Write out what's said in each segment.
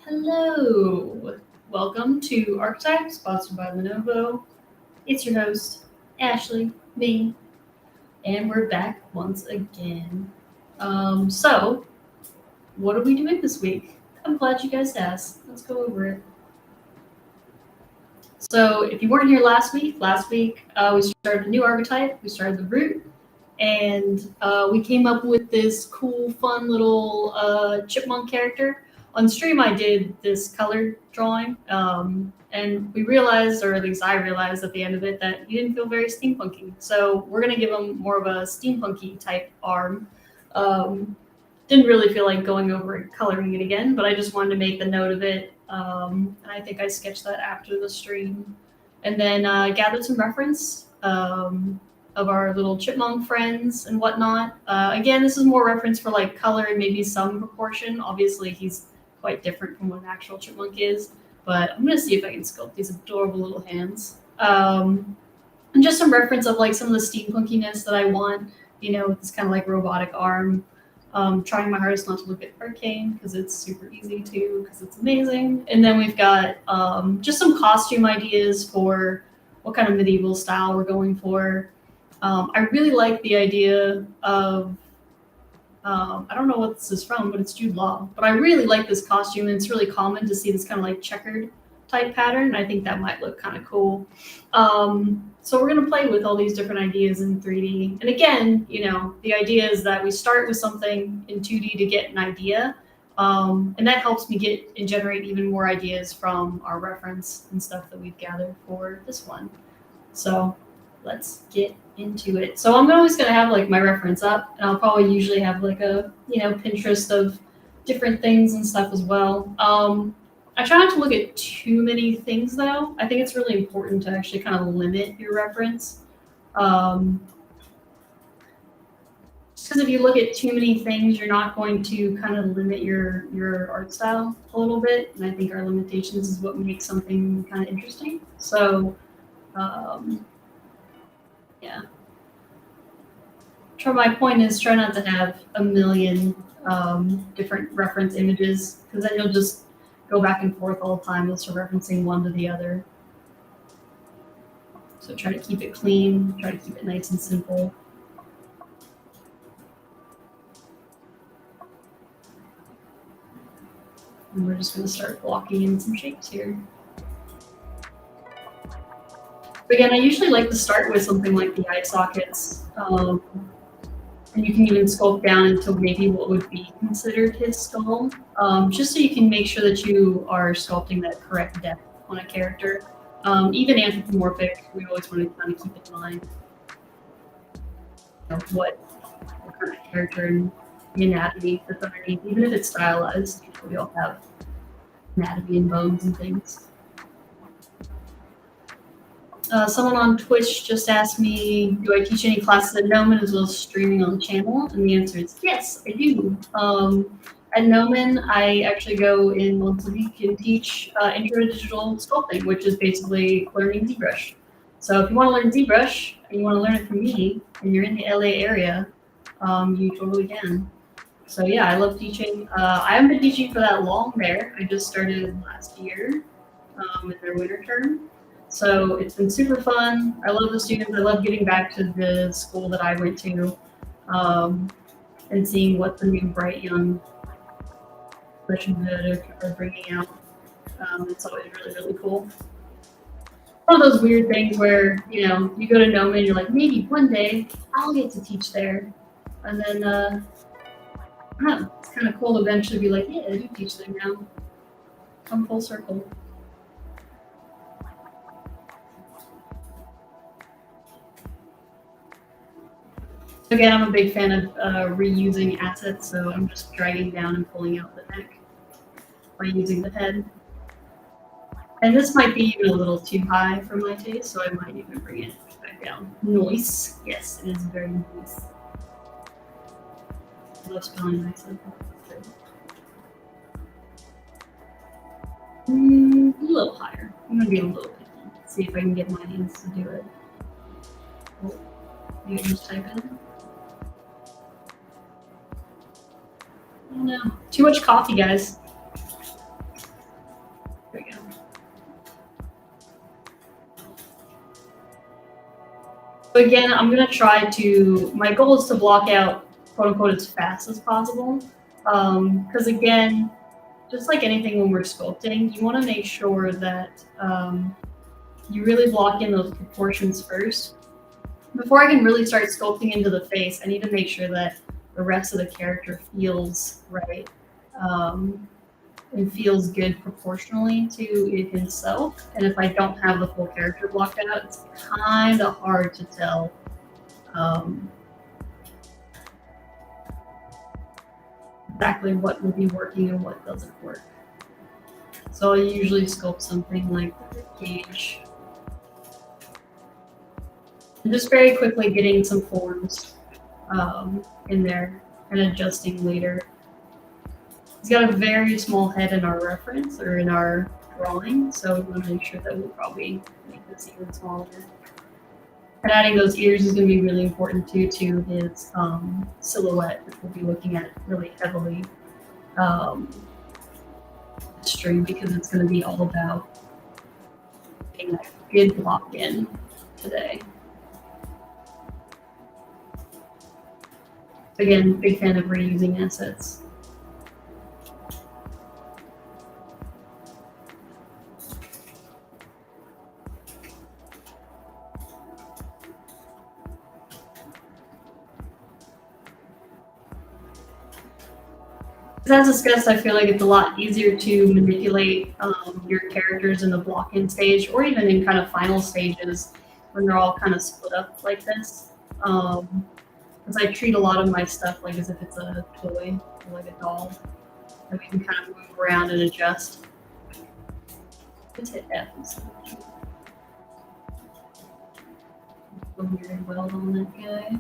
Hello, welcome to Archetype, sponsored by Lenovo. It's your host, Ashley, me, and we're back once again. So, what are we doing this week? I'm glad you guys asked. Let's go over it. So, if you weren't here last week we started a new archetype. We started the root, and we came up with this cool, fun little chipmunk character. On stream, I did this colored drawing, and we realized, or at least I realized at the end of it, that he didn't feel very steampunky. So we're gonna give him more of a steampunky type arm. Didn't really feel like going over and coloring it again, but I just wanted to make the note of it. And I think I sketched that after the stream, and then gathered some reference. Of our little chipmunk friends and whatnot. Again, this is more reference for like color and maybe some proportion. Obviously, he's quite different from what an actual chipmunk is, but I'm gonna see if I can sculpt these adorable little hands. And just some reference of like some of the steampunkiness that I want, with this kind of like robotic arm. Trying my hardest not to look at arcane because it's super easy to, because it's amazing. And then we've got just some costume ideas for what kind of medieval style we're going for. I really like the idea of, I don't know what this is from, but it's Jude Law. But I really like this costume, and it's really common to see this kind of like checkered type pattern. I think that might look kind of cool. So we're going to play with all these different ideas in 3D. And again, the idea is that we start with something in 2D to get an idea. And that helps me get and generate even more ideas from our reference and stuff that we've gathered for this one. So let's get into it. So I'm always going to have like my reference up, and I'll probably usually have like a Pinterest of different things and stuff as well. I try not to look at too many things though. I think it's really important to actually kind of limit your reference. Just because if you look at too many things, you're not going to kind of limit your art style a little bit. And I think our limitations is what makes something kind of interesting. So yeah. My point is try not to have a million different reference images, because then you'll just go back and forth all the time. You'll start referencing one to the other. So try to keep it clean, try to keep it nice and simple. And we're just going to start blocking in some shapes here. But again, I usually like to start with something like the eye sockets. And you can even sculpt down into maybe what would be considered his skull, just so you can make sure that you are sculpting that correct depth on a character. Even anthropomorphic, we always want to kind of keep in mind what kind of character and the anatomy that's underneath. Even if it's stylized, we all have anatomy and bones and things. Someone on Twitch just asked me, do I teach any classes at Gnomon as well as streaming on the channel? And the answer is yes, I do. At Gnomon, I actually go in once a week and teach Intro to Digital Sculpting, which is basically learning ZBrush. So if you want to learn ZBrush and you want to learn it from me, and you're in the LA area, you totally can. So yeah, I love teaching. I haven't been teaching for that long there. I just started last year in their winter term. So it's been super fun. I love the students. I love getting back to the school that I went to, and seeing what the new bright young freshmen are bringing out. It's always really, really cool. One of those weird things where, you go to Gnomon and you're like, maybe one day I'll get to teach there. And then, I don't know, it's kind of cool to eventually be like, yeah, I do teach there now. Come full circle. Again, I'm a big fan of reusing assets, so I'm just dragging down and pulling out the neck by using the head. And this might be even a little too high for my taste, so I might even bring it back down. Nice. Yes, it is very nice. I love spelling nice. A little higher. I'm going to be a little picky. See if I can get my hands to do it. Oh, you can just type in. Oh no, too much coffee, guys. So again, I'm gonna try to, my goal is to block out quote unquote as fast as possible. Because again, just like anything when we're sculpting, you wanna make sure that you really block in those proportions first. Before I can really start sculpting into the face, I need to make sure that the rest of the character feels right. And feels good proportionally to it himself. And if I don't have the full character blocked out, it's kind of hard to tell exactly what will be working and what doesn't work. So I usually sculpt something like the gauge. And just very quickly getting some forms in there and adjusting later. He's got a very small head in our reference or in our drawing, so we want to make sure that we'll probably make this even smaller. And adding those ears is going to be really important too to his silhouette, which we'll be looking at really heavily stream, because it's going to be all about getting that good block in today. Again, big fan of reusing assets. As discussed, I feel like it's a lot easier to manipulate your characters in the block-in stage, or even in kind of final stages when they're all kind of split up like this. Because I treat a lot of my stuff like as if it's a toy, or like a doll, that we can kind of move around and adjust. Let's hit F instead. Very well on that guy.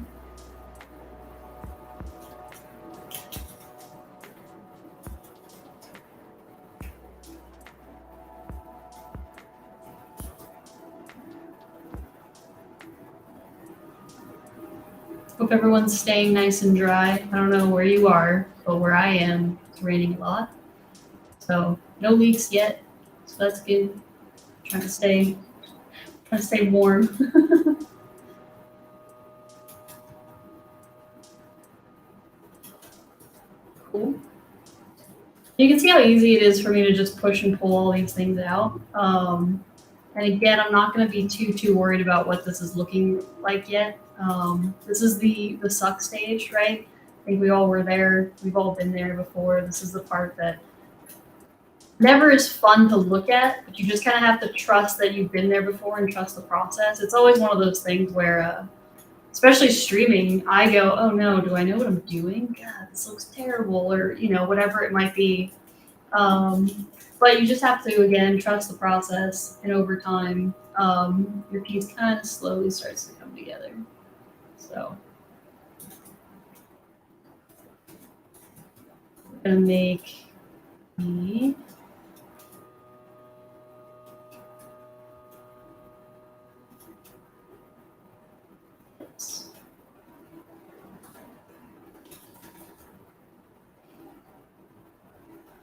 Hope everyone's staying nice and dry. I don't know where you are, but where I am, it's raining a lot. So no leaks yet, so that's good. Trying to stay warm. Cool. You can see how easy it is for me to just push and pull all these things out. And again, I'm not going to be too worried about what this is looking like yet. This is the suck stage, right? I think we all were there. We've all been there before. This is the part that never is fun to look at, but you just kind of have to trust that you've been there before and trust the process. It's always one of those things where, especially streaming, I go, oh no, do I know what I'm doing? God, this looks terrible, or, you know, whatever it might be. But you just have to, again, trust the process, and over time, your piece kind of slowly starts to come together. So we're gonna make the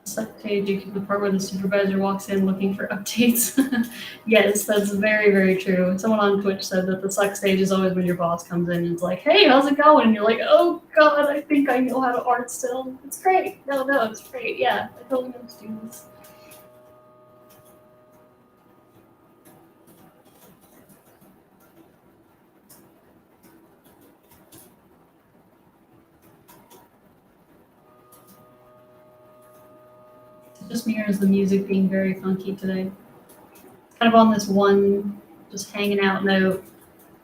suck page, the part where the supervisor walks in looking for updates. Yes, that's very true. Someone on Twitch said that the suck stage is always when your boss comes in and is like, hey, how's it going? And you're like, oh god, I think I know how to art still. It's great. No, it's great. Yeah, I totally know to do this. Just mirrors the music being very funky today. Kind of on this one, just hanging out note,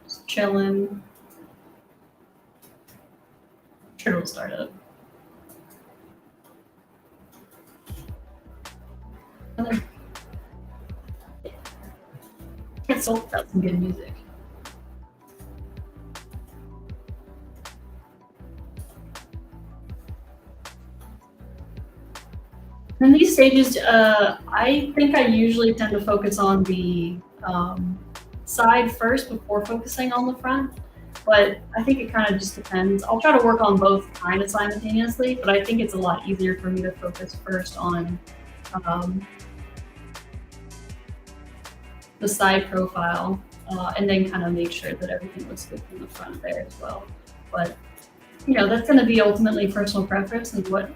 just chilling. Sure, it'll start up. Can't solve without some good music. In these stages, I think I usually tend to focus on the side first before focusing on the front, but I think it kind of just depends. I'll try to work on both kind of simultaneously, but I think it's a lot easier for me to focus first on the side profile and then kind of make sure that everything looks good from the front there as well. But you know, that's going to be ultimately personal preference and what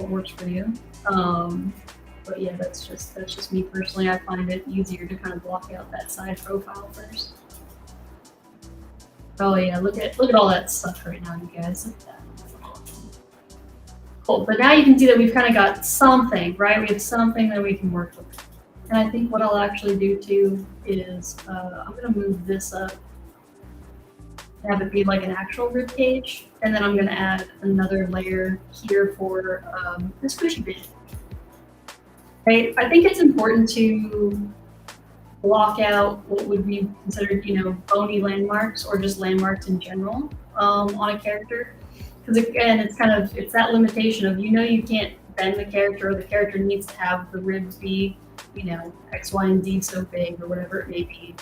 works for you. But yeah, that's just me personally. I find it easier to kind of block out that side profile first. Oh yeah, look at all that stuff right now, you guys. Look at that. Cool. But now you can see that we've kind of got something, right? We have something that we can work with. And I think what I'll actually do too is I'm going to move this up, have it be like an actual rib cage, and then I'm going to add another layer here for the squishy bit. Right? I think it's important to block out what would be considered, you know, bony landmarks or just landmarks in general on a character. Because again, it's that limitation of, you know, you can't bend the character, or the character needs to have the ribs be, you know, X, Y, and Z so big or whatever it may be,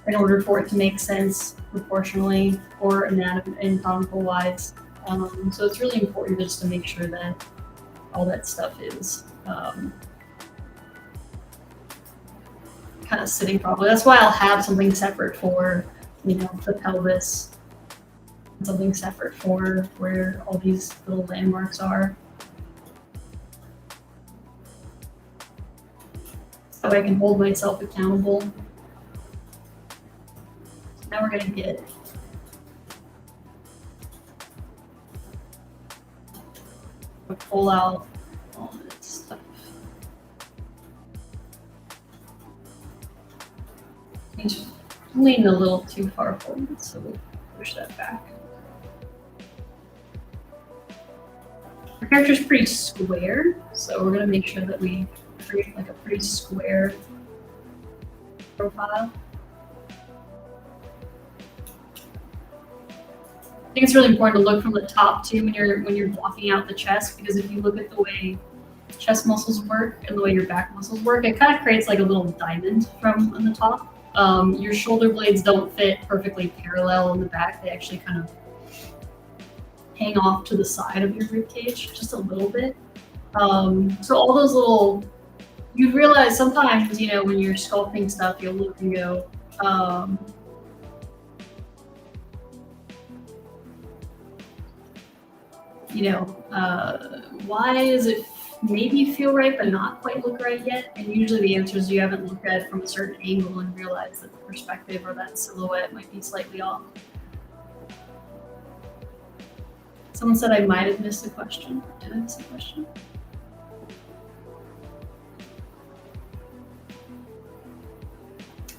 in order for it to make sense proportionally or anatomical wise. So it's really important just to make sure that all that stuff is kind of sitting properly. That's why I'll have something separate for, you know, the pelvis, something separate for where all these little landmarks are. So I can hold myself accountable. So now we're going to get pull out all this stuff. He's leaning a little too far forward, so we'll push that back. Our character's pretty square, so we're going to make sure that we create like a pretty square profile. I think it's really important to look from the top too when you're blocking out the chest, because if you look at the way chest muscles work and the way your back muscles work, it kind of creates like a little diamond from on the top. Your shoulder blades don't fit perfectly parallel in the back. They actually kind of hang off to the side of your rib cage just a little bit. So all those little, you'd realize sometimes, you know, when you're sculpting stuff, you'll look and go, you know, why does it maybe feel right but not quite look right yet? And usually the answer is you haven't looked at it from a certain angle and realized that the perspective or that silhouette might be slightly off. Someone said I might have missed a question. Did I miss a question?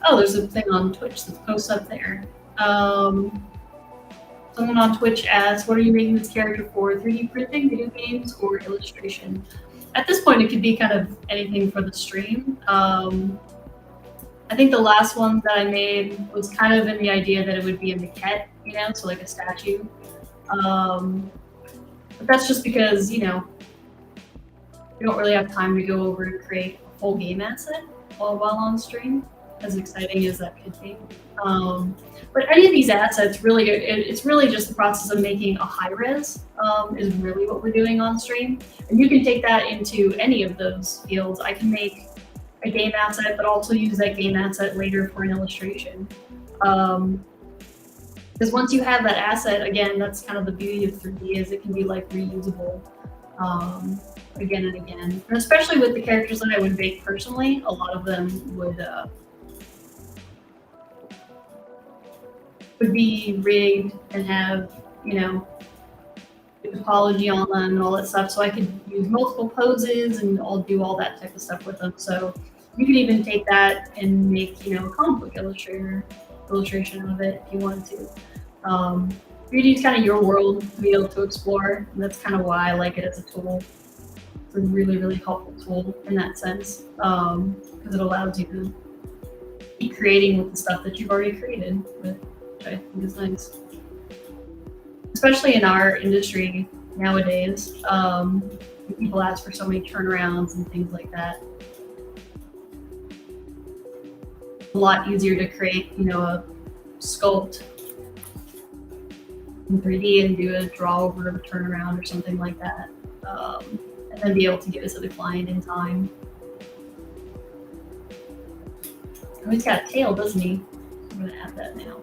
Oh, there's a thing on Twitch that posts up there. Someone on Twitch asked, what are you making this character for? 3D printing, video games, or illustration? At this point, it could be kind of anything for the stream. I think the last one that I made was kind of in the idea that it would be a maquette, you know, so like a statue. But that's just because, you know, we don't really have time to go over and create a full game asset while on stream, as exciting as that could be. But any of these assets, really, it's really just the process of making a high res is really what we're doing on stream. And you can take that into any of those fields. I can make a game asset, but also use that game asset later for an illustration. Because once you have that asset, again, that's kind of the beauty of 3D, is it can be like reusable again and again. And especially with the characters that I would make personally, a lot of them would be rigged and have, you know, topology on them and all that stuff. So I could use multiple poses and I'll do all that type of stuff with them. So you could even take that and make, you know, a comic book illustration of it if you wanted to. 3D is kind of your world to be able to explore, and that's kind of why I like it as a tool. It's a really, really helpful tool in that sense, because it allows you to keep creating with the stuff that you've already created with, which I think is nice. Especially in our industry nowadays, people ask for so many turnarounds and things like that. A lot easier to create, you know, a sculpt in 3D and do a draw over a turnaround or something like that, and then be able to give it to the client in time. Oh, he's got a tail, doesn't he? I'm gonna add that now.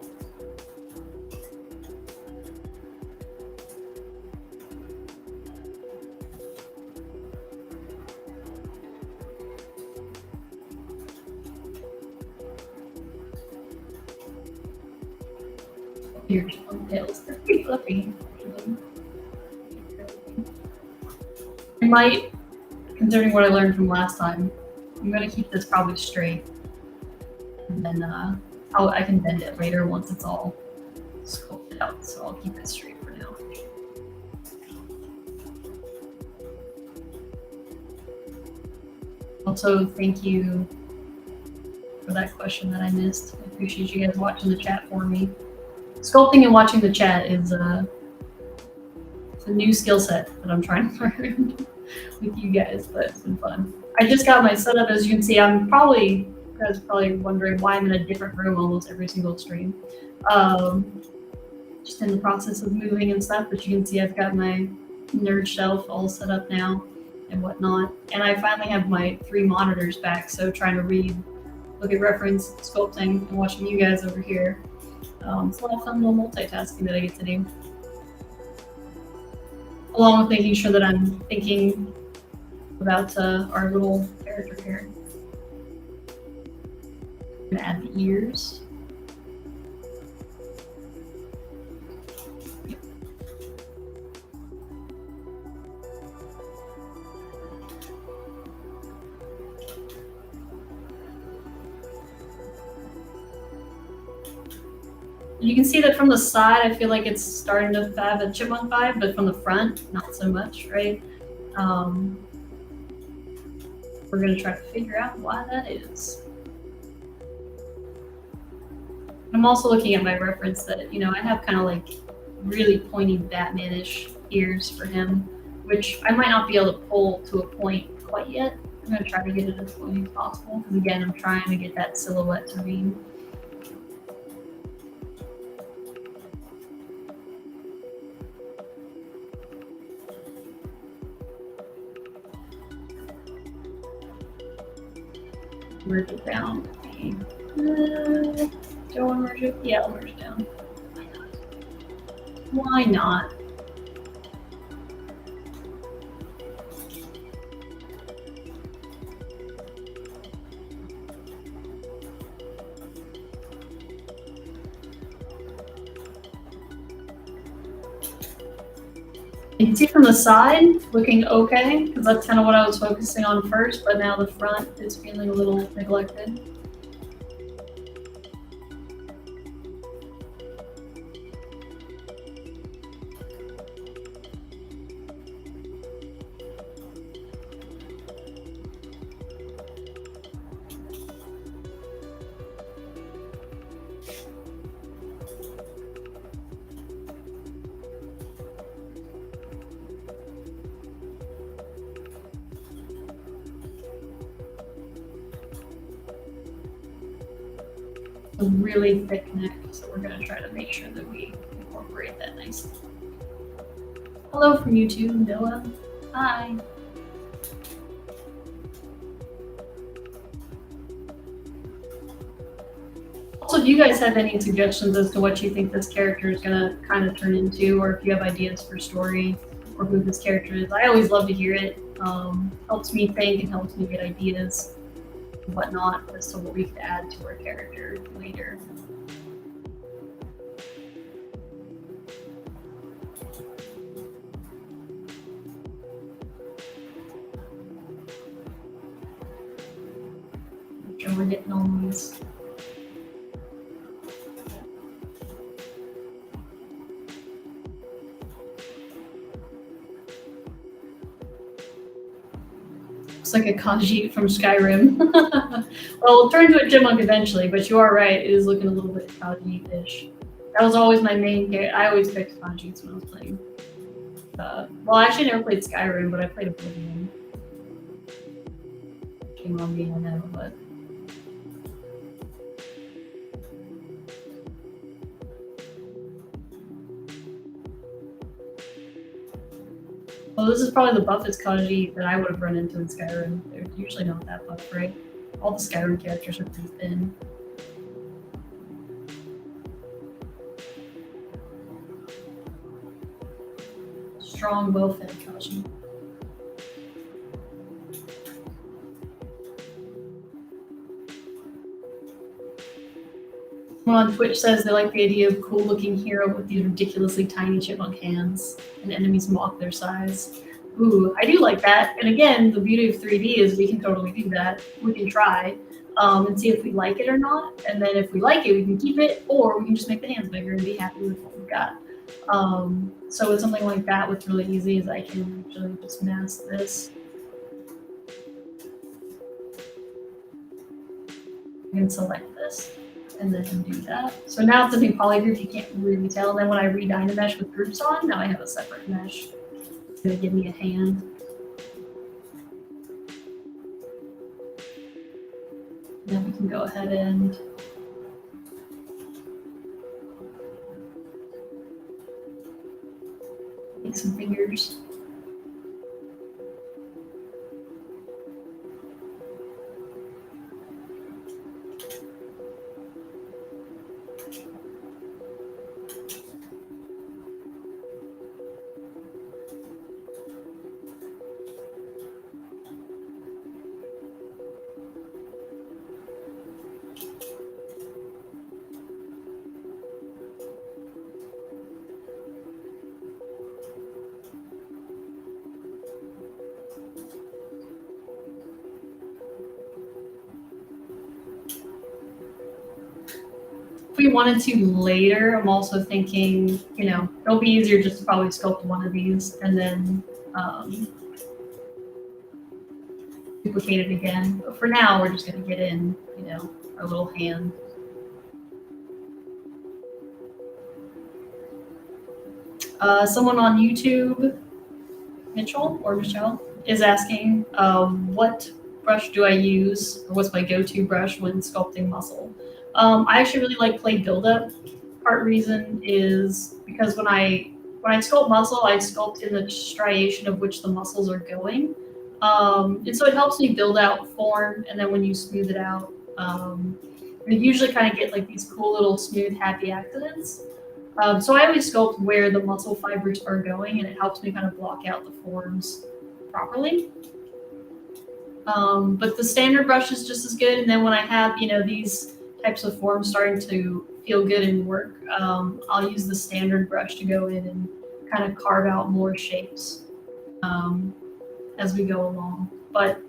Your tails, they're pretty fluffy. I might, considering what I learned from last time, I'm gonna keep this probably straight. And then I can bend it later once it's all sculpted out, so I'll keep it straight for now. Also, thank you for that question that I missed. I appreciate you guys watching the chat for me. Sculpting and watching the chat is it's a new skill set that I'm trying to learn with you guys, but it's been fun. I just got my setup, as you can see. You guys are probably wondering why I'm in a different room almost every single stream. Just in the process of moving and stuff, but you can see I've got my nerd shelf all set up now and whatnot. And I finally have my 3 monitors back, so trying to read, look at reference, sculpting, and watching you guys over here. It's a lot of fun little multitasking that I get to do. Along with making sure that I'm thinking about our little character here. I'm gonna add the ears. You can see that from the side, I feel like it's starting to have a chipmunk vibe, but from the front, not so much, right? We're gonna try to figure out why that is. I'm also looking at my reference that, you know, I have kind of like really pointy Batman-ish ears for him, which I might not be able to pull to a point quite yet. I'm gonna try to get it as pointy as possible, because again, I'm trying to get that silhouette to be. Merge it down. Do I want to merge it? Yeah, I'll merge it down. Why not? You can see from the side, looking okay, because that's kind of what I was focusing on first, but now the front is feeling a little neglected. A really thick neck, so we're going to try to make sure that we incorporate that nicely. Hello from YouTube, Noah. Hi. Also, if you guys have any suggestions as to what you think this character is going to kind of turn into, or if you have ideas for story or who this character is, I always love to hear it. Helps me think and helps me get ideas and whatnot as to what we could add to our character later. Make sure we're getting all these. Looks like a Khajiit from Skyrim. Well, we'll turn into a chipmunk eventually, but you are right. It is looking a little bit Khajiit-ish. That was always my main character. I always picked Khajiits when I was playing. Well, I actually never played Skyrim, but I played Oblivion. Shame on me, I know, but... Well, this is probably the buffest Khajiit that I would have run into in Skyrim. They're usually not that buff, right? All the Skyrim characters are pretty thin. strong, well-fed Kashi. Someone on Twitch says they like the idea of cool-looking hero with these ridiculously tiny chipmunk hands, and enemies mock their size. Ooh, I do like that. And again, the beauty of 3D is we can totally do that. We can try and see if we like it or not. And then if we like it, we can keep it, or we can just make the hands bigger and be happy with what we've got. So with something like that, what's really easy is I can actually just mask this. I can select this and then do that. So now it's a new poly group, you can't really tell. And then when I re-dynamesh with groups on, now I have a separate mesh. It's gonna give me a hand. Then we can go ahead and make some fingers. If we wanted to later, I'm also thinking, you know, it'll be easier just to probably sculpt one of these and then duplicate it again. But for now, we're just going to get in, you know, our little hand. Someone on YouTube, Mitchell or Michelle, is asking, what brush do I use, or what's my go-to brush when sculpting muscle? I actually really like Play Buildup. Part reason is because when I sculpt muscle, I sculpt in the striation of which the muscles are going. And so it helps me build out form, and then when you smooth it out, you usually kind of get like these cool little smooth happy accidents. So I always sculpt where the muscle fibers are going, and it helps me kind of block out the forms properly. But the standard brush is just as good, and then when I have, you know, these types of forms starting to feel good and work, I'll use the standard brush to go in and kind of carve out more shapes as we go along. But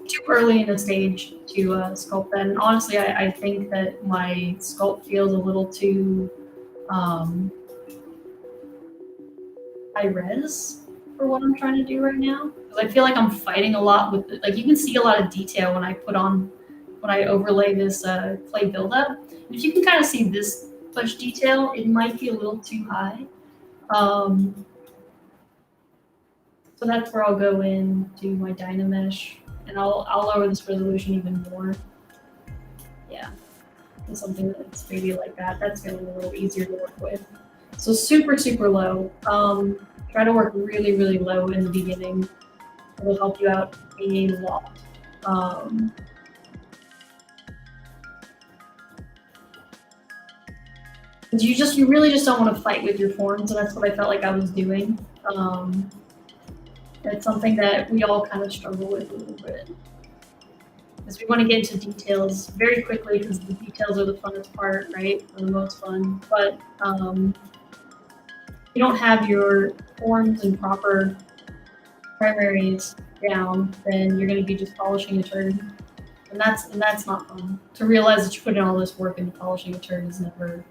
too early in the stage to sculpt that. And honestly, I think that my sculpt feels a little too high res for what I'm trying to do right now. Because I feel like I'm fighting a lot with it. Like you can see a lot of detail when I overlay this Play Buildup. If you can kind of see this much detail, it might be a little too high. So that's where I'll go in, do my Dynamesh, and I'll lower this resolution even more. Yeah, and something that's maybe like that. That's going to be a little easier to work with. So super, super low. Try to work really, really low in the beginning. It'll help you out a lot. You really just don't want to fight with your forms, and that's what I felt like I was doing. It's something that we all kind of struggle with a little bit. Because we want to get into details very quickly, because the details are the funnest part, right? Or the most fun. But if you don't have your forms and proper primaries down, then you're going to be just polishing a turd. And that's not fun. To realize that you put in all this work into polishing a turd is never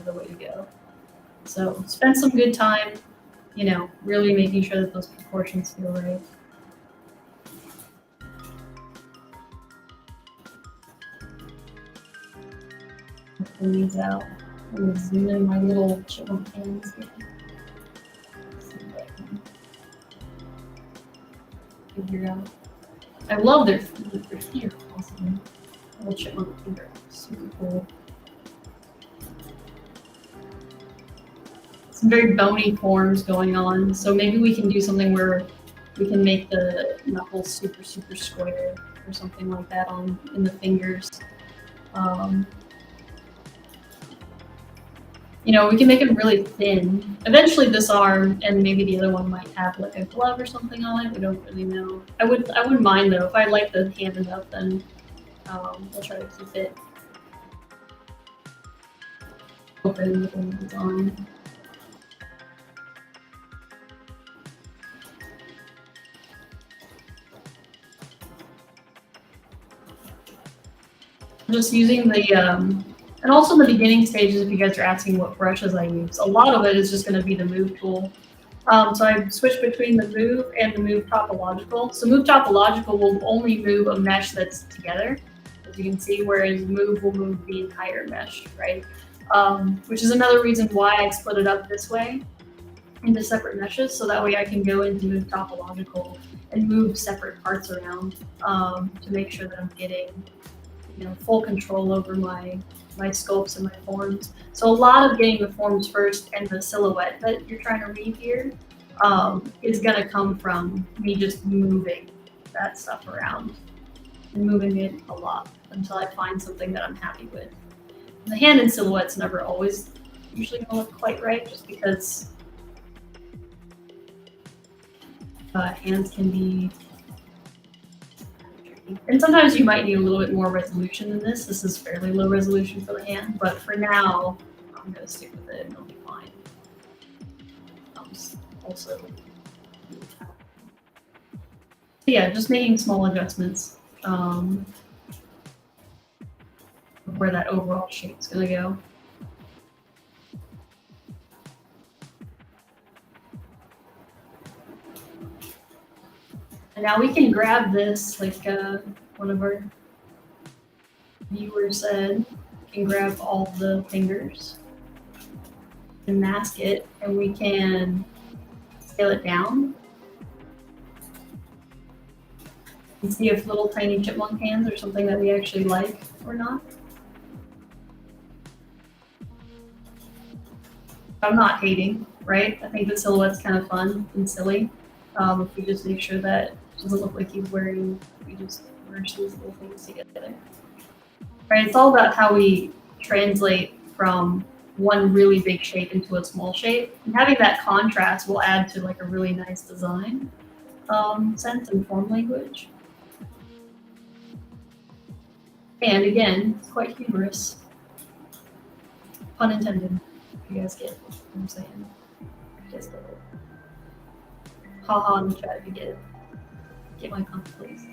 the way to go. So spend some good time, you know, really making sure that those proportions feel right. Pull these out. I'm going to zoom in my little chipmunk hands here. See if I can figure out. I love their feet. Their feet are awesome. Little chipmunk feet are super cool. Some very bony forms going on. So maybe we can do something where we can make the knuckles super, super square or something like that in the fingers. You know, we can make them really thin. Eventually this arm and maybe the other one might have like a glove or something on it. We don't really know. I wouldn't mind though. If I like the hand enough, then I'll try to keep it open with the design. Just using the, and also in the beginning stages, if you guys are asking what brushes I use, a lot of it is just going to be the move tool. So I switch between the move and the move topological. So move topological will only move a mesh that's together, as you can see, whereas move will move the entire mesh, right? Which is another reason why I split it up this way into separate meshes, so that way I can go into move topological and move separate parts around to make sure that I'm getting, you know, full control over my sculpts and my forms. So a lot of getting the forms first and the silhouette that you're trying to read here is going to come from me just moving that stuff around and moving it a lot until I find something that I'm happy with. And the hand and silhouette's never always usually going to look quite right, just because hands can be, and sometimes you might need a little bit more resolution than this. This is fairly low resolution for the hand, but for now, I'm going to stick with it and it'll be fine. Also, yeah, just making small adjustments where that overall shape is going to go. And now we can grab this, like one of our viewers said, we can grab all the fingers and mask it, and we can scale it down and see if little tiny chipmunk hands are something that we actually like or not. I'm not hating, right? I think the silhouette's kind of fun and silly. If we just make sure that it doesn't look like he's wearing, we just merge these little things together. Right, it's all about how we translate from one really big shape into a small shape. And having that contrast will add to like a really nice design sense and form language. And again, it's quite humorous. Pun intended, if you guys get what I'm saying. Just a little haha in the chat if you get it. Get my comment, please.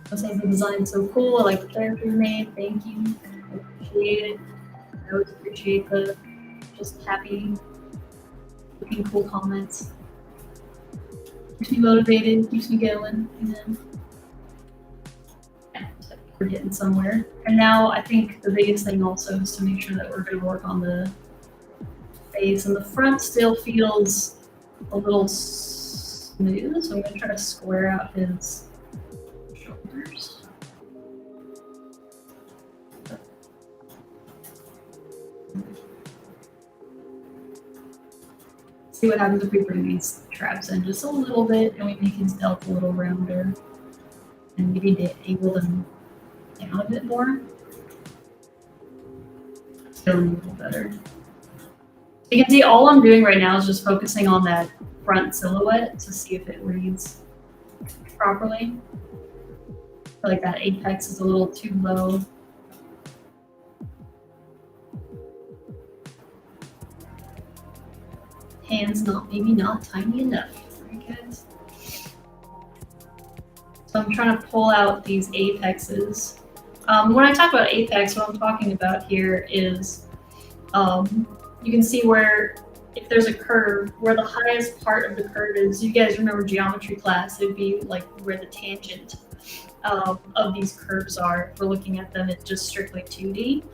I was saying the design's so cool. I like the character you made. Thank you. I appreciate it. I always appreciate the just happy, looking cool comments. Keeps me motivated, keeps me going. And then we're getting somewhere. And now I think the biggest thing also is to make sure that we're going to work on the face. And the front still feels a little smooth, so I'm going to try to square out his shoulders. See what happens if we bring these traps in just a little bit and we make his belt a little rounder and maybe angle them down a bit more. Still a little better. You can see all I'm doing right now is just focusing on that front silhouette to see if it reads properly. I feel like that apex is a little too low. Hands maybe not tiny enough, right guys? So I'm trying to pull out these apexes. When I talk about apex, what I'm talking about here is you can see where if there's a curve, where the highest part of the curve is. You guys remember geometry class, it'd be like where the tangent of these curves are. If we're looking at them, it's just strictly 2D.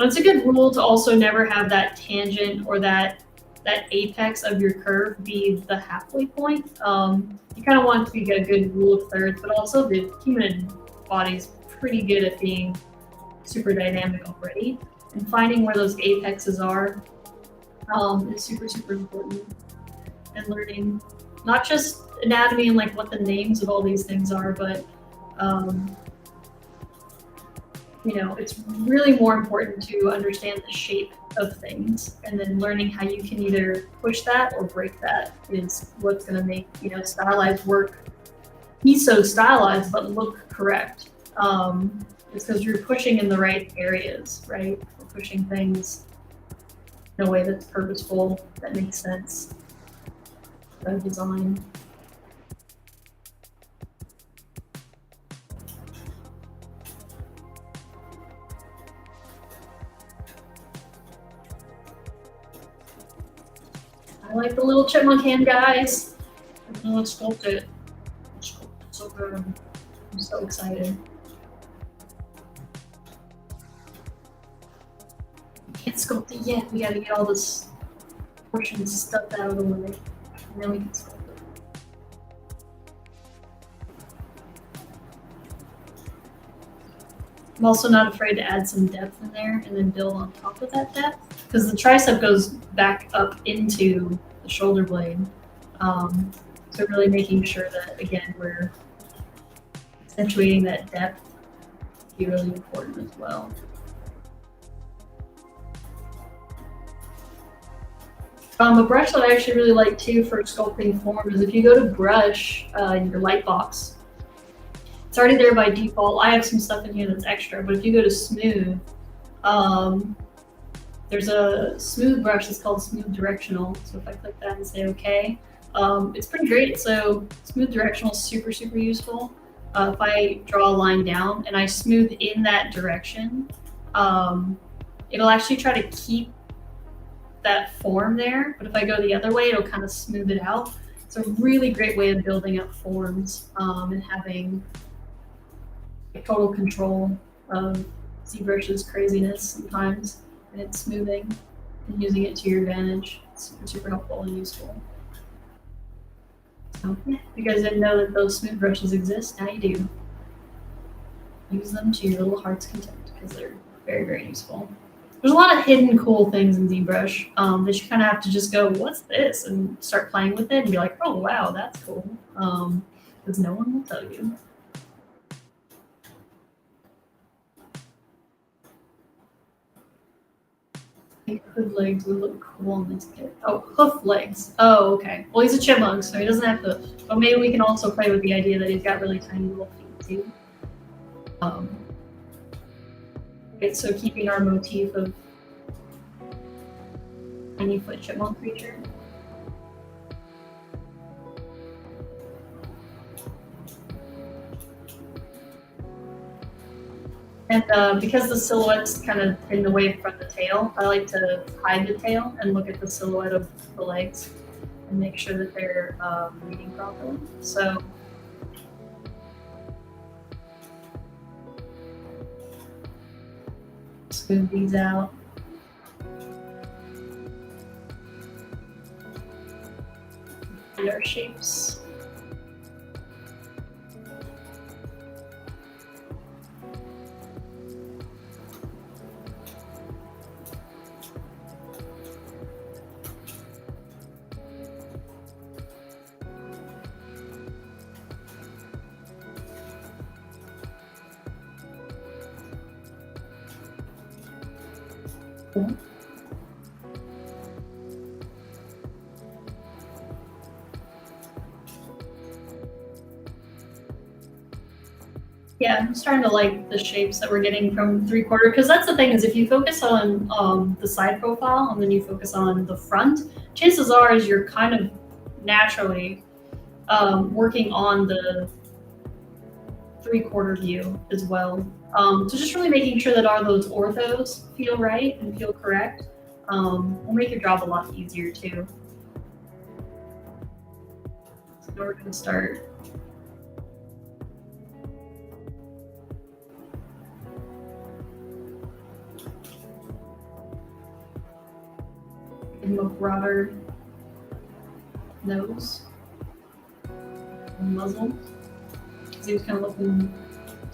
It's a good rule to also never have that tangent or that apex of your curve be the halfway point. You kind of want it to be a good rule of thirds, but also the human body's pretty good at being super dynamic already. And finding where those apexes are is super, super important. and learning not just anatomy and like what the names of all these things are, but you know, it's really more important to understand the shape of things, and then learning how you can either push that or break that is what's going to make, you know, stylized work be so stylized but look correct. It's because you're pushing in the right areas, right? We're pushing things in a way that's purposeful, that makes sense. Of design. I like the little chipmunk hand, guys. Let's sculpt it. Let's sculpt it so good. I'm so excited. Can't sculpt it yet. We gotta get all this portion stuff out of the way, and then we can sculpt it. I'm also not afraid to add some depth in there and then build on top of that depth, because the tricep goes back up into the shoulder blade. So really making sure that, again, we're accentuating that depth to be really important as well. A brush that I actually really like too for sculpting form is if you go to brush in your light box, it's already there by default. I have some stuff in here that's extra, but if you go to smooth, there's a smooth brush that's called smooth directional. So if I click that and say okay, it's pretty great. So smooth directional is super, super useful. If I draw a line down and I smooth in that direction, it'll actually try to keep that form there. But if I go the other way, it'll kind of smooth it out. It's a really great way of building up forms and having total control of ZBrush's craziness sometimes, and it's smoothing and using it to your advantage. It's super, super helpful and useful. So yeah, if you guys didn't know that those smooth brushes exist, now you do. Use them to your little heart's content because they're very, very useful. There's a lot of hidden cool things in ZBrush that you kind of have to just go, what's this? And start playing with it and be like, oh, wow, that's cool. Because no one will tell you. I think hood legs would look cool in this kit. Oh, hoof legs. Oh, okay. Well, he's a chipmunk, so he doesn't have hoofs. But maybe we can also play with the idea that he's got really tiny little feet, too. Right, so keeping our motif of tiny foot chipmunk creature. And because the silhouette's kind of hidden away from the tail, I like to hide the tail and look at the silhouette of the legs and make sure that they're reading properly. So smooth these out. And our shapes. Yeah, I'm starting to like the shapes that we're getting from 3/4, because that's the thing, is if you focus on the side profile and then you focus on the front, chances are is you're kind of naturally working on the 3/4 view as well. So just really making sure that all those orthos feel right and feel correct will make your job a lot easier too. So now we're going to start. Give him a broader nose and muzzle. Because he was kind of looking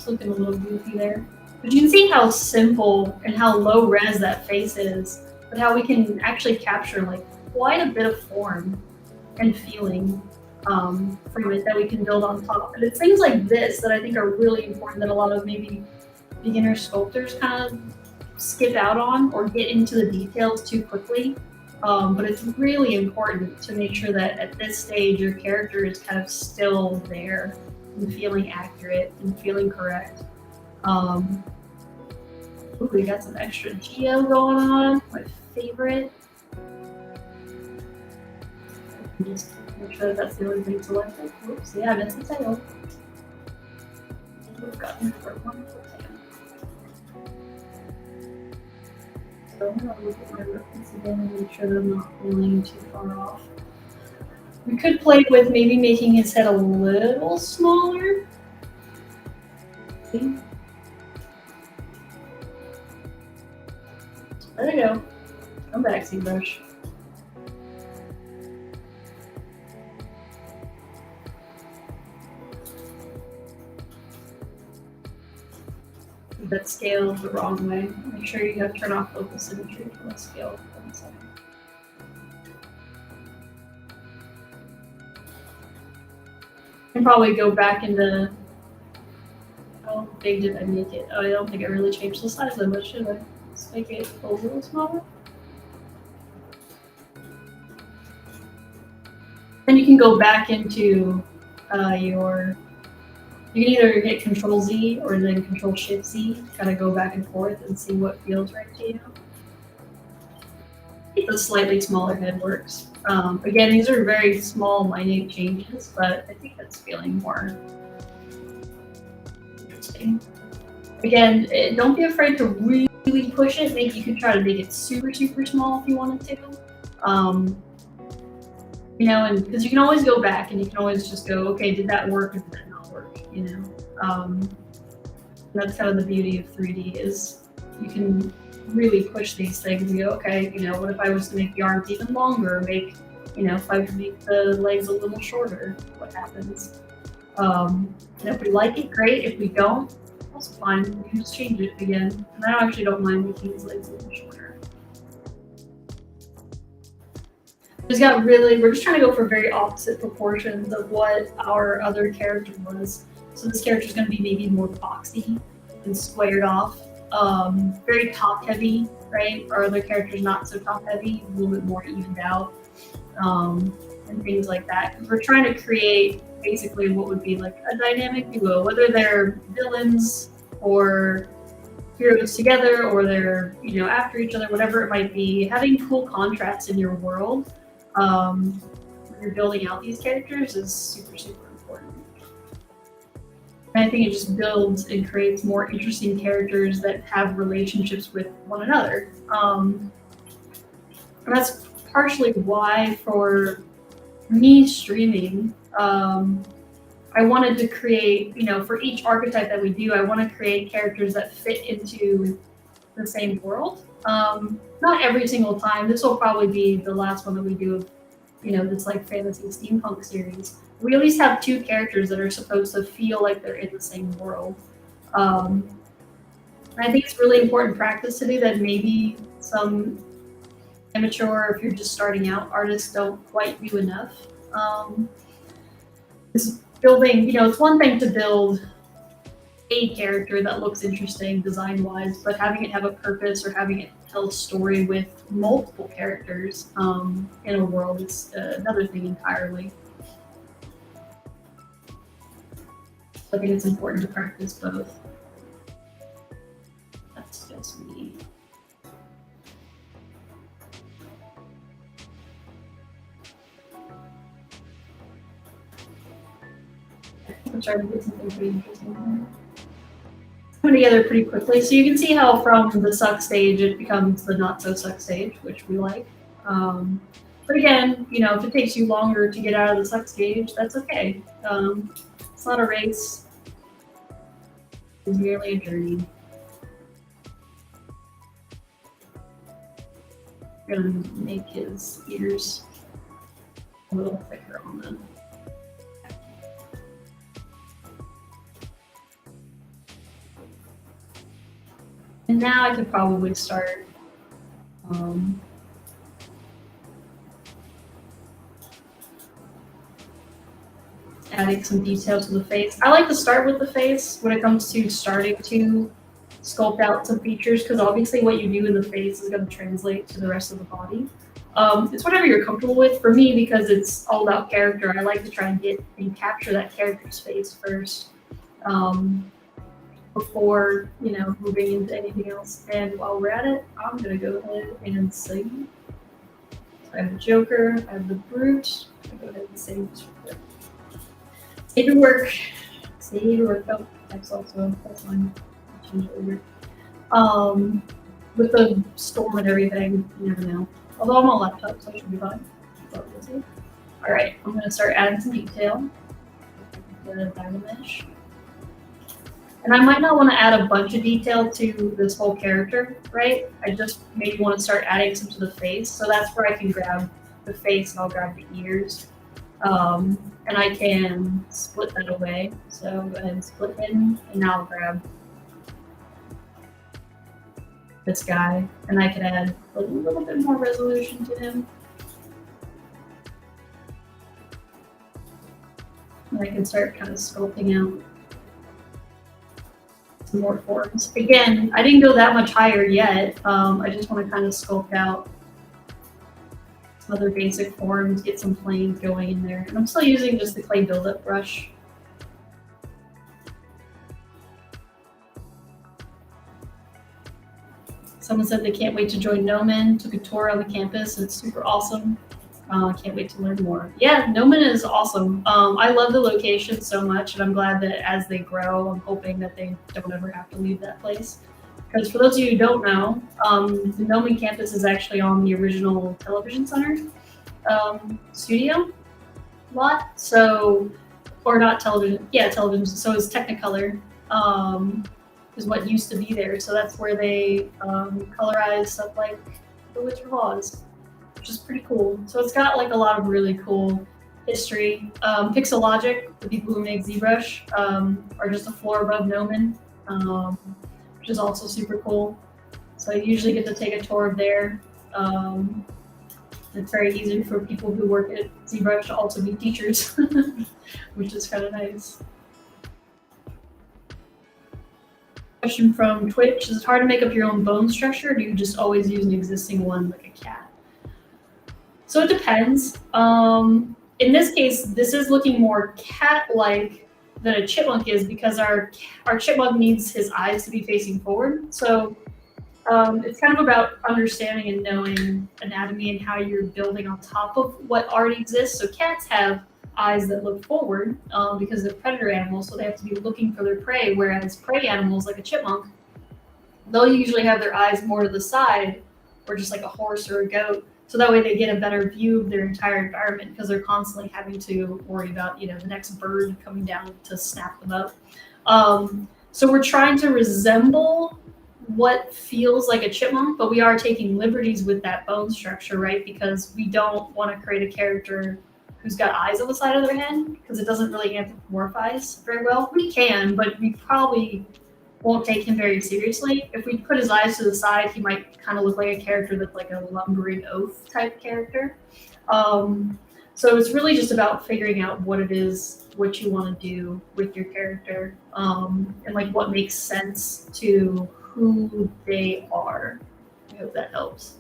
a little goofy there. But you can see how simple and how low res that face is, but how we can actually capture like quite a bit of form and feeling from it that we can build on top. And it's things like this that I think are really important that a lot of maybe beginner sculptors kind of skip out on or get into the details too quickly. But it's really important to make sure that at this stage your character is kind of still there and feeling accurate and feeling correct. Ooh, we got some extra geo going on, my favorite. Just make sure that that's the only thing selected. Oops, yeah, I missed the tail. We've got for wonderful tail. So I'm gonna look at my reference again and make sure that I'm not feeling too far off. We could play with maybe making his head a little smaller. See? There you go. Come back, ZBrush. That scaled the wrong way. Make sure you have to turn off local symmetry for the scale. And probably go back into. How big did I make it? Oh, I don't think I really changed the size that much, should I? Let's make it a little smaller. Then you can go back into your. You can either hit Control Z or then Control Shift Z, kind of go back and forth and see what feels right to you. I think the slightly smaller head works. Again, these are very small, minute changes, but I think that's feeling more interesting. Again, don't be afraid to really push it. Maybe you could try to make it super, super small if you wanted to. You know, and because you can always go back and you can always just go, okay, did that work or did that not work? You know, that's kind of the beauty of 3D is you can really push these things and go, okay, you know, what if I was to make the arms even longer, make, you know, if I could make the legs a little shorter, what happens? And if we like it, great. If we don't, also fine. We can just change it again. And I actually don't mind making these legs a little shorter. We're just trying to go for very opposite proportions of what our other character was. So this character is going to be maybe more boxy and squared off, very top heavy, right? Our other character is not so top heavy, a little bit more evened out, and things like that. Because we're trying to create basically what would be like a dynamic duo, whether they're villains or heroes together, or they're, you know, after each other, whatever it might be. Having cool contrasts in your world when you're building out these characters is super, super important. And I think it just builds and creates more interesting characters that have relationships with one another. And that's partially why for me streaming, I wanted to create, you know, for each archetype that we do, I want to create characters that fit into the same world. Not every single time. This will probably be the last one that we do of, you know, this like fantasy steampunk series. We at least have 2 characters that are supposed to feel like they're in the same world. I think it's really important practice to do that maybe some amateur, if you're just starting out, artists don't quite do enough. Is building, you know, it's one thing to build a character that looks interesting design-wise, but having it have a purpose or having it tell a story with multiple characters in a world is another thing entirely. I think it's important to practice both. That's just me. I'm trying to get something pretty interesting here. Coming together pretty quickly. So you can see how from the suck stage it becomes the not so suck stage, which we like. But again, you know, if it takes you longer to get out of the suck stage, that's okay. It's not a race. It's merely a journey. I'm gonna make his ears a little thicker on them. And now I could probably start adding some detail to the face. I like to start with the face when it comes to starting to sculpt out some features, because obviously what you do in the face is going to translate to the rest of the body. It's whatever you're comfortable with. For me, because it's all about character, I like to try and get and capture that character's face first before, you know, moving into anything else. And while we're at it, I'm going to go ahead and save. I have the Joker, I have the Brute. I'll go ahead and save this real quick. Save your work. Save your work. Oh, that's also, that's fine. I'll change it later. With the storm and everything, you never know. Although I'm on a laptop, so I should be fine. All right, I'm gonna start adding some detail. The diamond mesh. And I might not want to add a bunch of detail to this whole character, right? I just maybe want to start adding some to the face. So that's where I can grab the face and I'll grab the ears. And I can split that away. So go ahead and split him, and now I'll grab this guy, and I can add a little bit more resolution to him. And I can start kind of sculpting out some more forms. Again, I didn't go that much higher yet. I just want to kind of sculpt out some other basic forms, get some planes going in there. And I'm still using just the clay buildup brush. Someone said they can't wait to join Gnomon. Took a tour on the campus, and it's super awesome. I can't wait to learn more. Yeah, Gnomon is awesome. I love the location so much, and I'm glad that as they grow, I'm hoping that they don't ever have to leave that place. Because for those of you who don't know, the Gnomon campus is actually on the original television center studio lot. So, or not television, yeah, television. So it's Technicolor. Is what used to be there. So that's where they colorize stuff like The Wizard of Oz, which is pretty cool. So it's got like a lot of really cool history. Pixelogic, the people who make ZBrush, are just a floor above Gnomon, which is also super cool. So I usually get to take a tour of there. It's very easy for people who work at ZBrush to also be teachers, which is kind of nice. Question from Twitch: is it hard to make up your own bone structure, or do you just always use an existing one like a cat? So it depends. In this case, this is looking more cat-like than a chipmunk is, because our chipmunk needs his eyes to be facing forward. So it's kind of about understanding and knowing anatomy and how you're building on top of what already exists. So cats have eyes that look forward because they're predator animals, so they have to be looking for their prey, whereas prey animals like a chipmunk, they'll usually have their eyes more to the side, or just like a horse or a goat, so that way they get a better view of their entire environment, because they're constantly having to worry about, you know, the next bird coming down to snap them up. So we're trying to resemble what feels like a chipmunk, but we are taking liberties with that bone structure, right? Because we don't want to create a character who's got eyes on the side of their head, because it doesn't really anthropomorphize very well. We can, but we probably won't take him very seriously. If we put his eyes to the side, he might kind of look like a character that's like a lumbering oaf type character. So it's really just about figuring out what it is, what you want to do with your character, and like what makes sense to who they are. I hope that helps.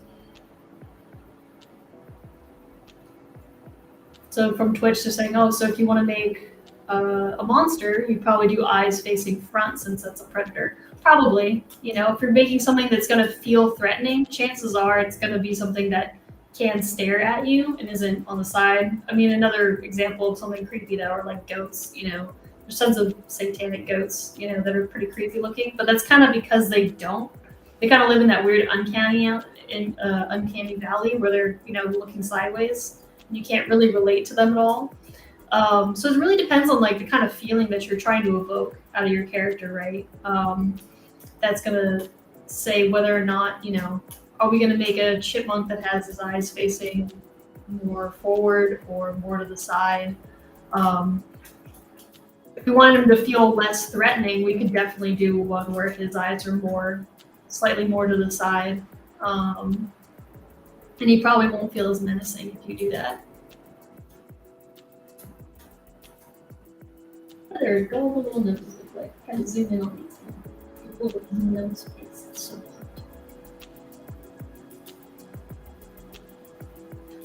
So from Twitch, they're saying, oh, so if you want to make a monster, you probably do eyes facing front, since that's a predator. Probably, you know, if you're making something that's going to feel threatening, chances are it's going to be something that can stare at you and isn't on the side. I mean, another example of something creepy though are like goats. You know, there's tons of satanic goats, you know, that are pretty creepy looking, but that's kind of because they kind of live in that weird uncanny valley where they're, you know, looking sideways. You can't really relate to them at all. So it really depends on like the kind of feeling that you're trying to evoke out of your character, right? That's gonna say whether or not, you know, are we gonna make a chipmunk that has his eyes facing more forward or more to the side? If we want him to feel less threatening, we could definitely do one where his eyes are slightly more to the side. And he probably won't feel as menacing if you do that. There, go all the little noses look like. Kind of zoom in on these little nose space. It's so cute.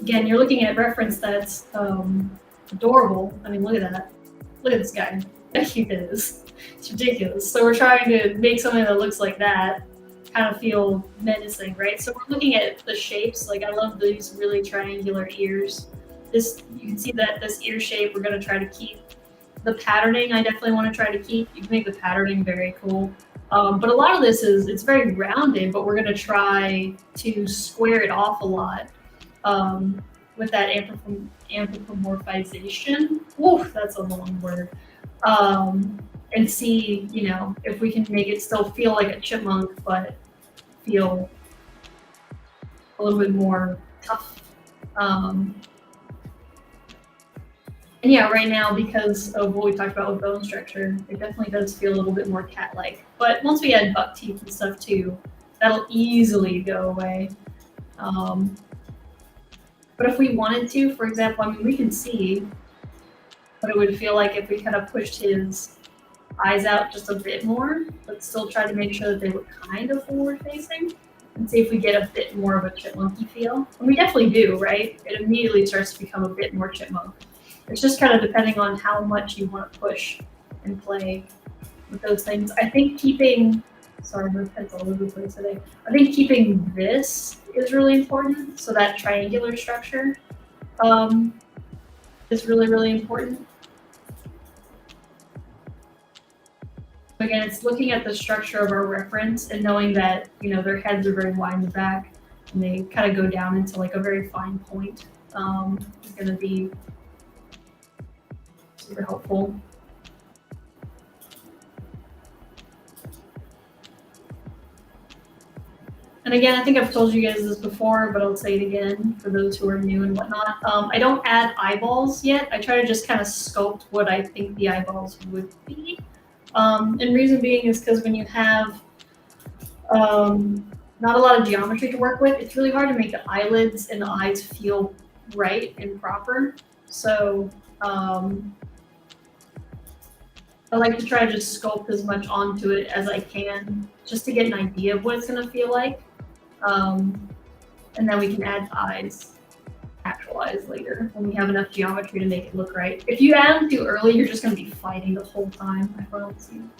Again, you're looking at reference that's adorable. I mean, look at that. Look at this guy. How cute it is. It's ridiculous. So we're trying to make something that looks like that kind of feel menacing, right? So we're looking at the shapes. Like I love these really triangular ears. This, you can see that this ear shape, we're going to try to keep. The patterning, I definitely want to try to keep. You can make the patterning very cool. But a lot of this it's very rounded, but we're going to try to square it off a lot with that anthropomorphization. Woof, that's a long word. And see, you know, if we can make it still feel like a chipmunk, but feel a little bit more tough. And yeah, right now, because of what we talked about with bone structure, it definitely does feel a little bit more cat-like. But once we add buck teeth and stuff too, that'll easily go away. But if we wanted to, for example, I mean, we can see what it would feel like if we kind of pushed his eyes out just a bit more, but still try to make sure that they were kind of forward-facing, and see if we get a bit more of a chipmunky feel. And we definitely do, right? It immediately starts to become a bit more chipmunk. It's just kind of depending on how much you want to push and play with those things. I think keeping, sorry, my pen's all over the place today. I think keeping this is really important. So that triangular structure is really, really important. Again, it's looking at the structure of our reference and knowing that, you know, their heads are very wide in the back and they kind of go down into like a very fine point. It's going to be super helpful. And again, I think I've told you guys this before, but I'll say it again for those who are new and whatnot. I don't add eyeballs yet. I try to just kind of sculpt what I think the eyeballs would be. And reason being is because when you have not a lot of geometry to work with, it's really hard to make the eyelids and the eyes feel right and proper. So I like to try to just sculpt as much onto it as I can, just to get an idea of what it's going to feel like. And then we can add eyes, actual eyes later, when we have enough geometry to make it look right. If you add them too early, you're just going to be fighting the whole time, I promise you.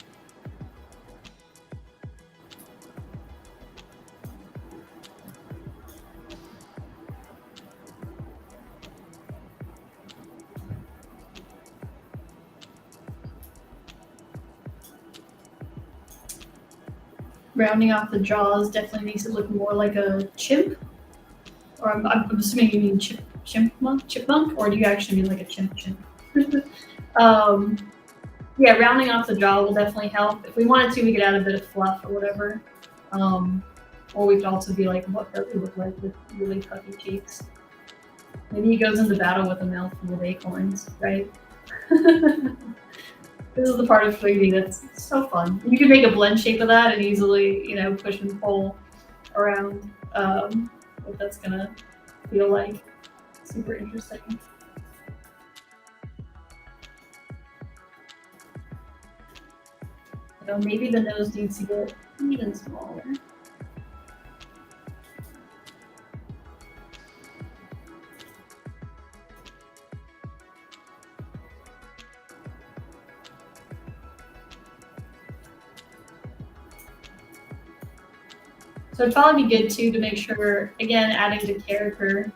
Rounding off the jaws definitely makes it look more like a chimp. Or I'm assuming you mean chipmunk, or do you actually mean like a chimp? Yeah, rounding off the jaw will definitely help. If we wanted to, we could add a bit of fluff or whatever. Or we could also be like, what does it look like with really puffy cheeks? Maybe he goes into battle with a mouthful of acorns, right? This is the part of 3D that's so fun. You can make a blend shape of that and easily, you know, push and pull around what that's gonna feel like. Super interesting. You know, maybe the nose needs to get even smaller. So it'd probably be good too to make sure, again, adding to character,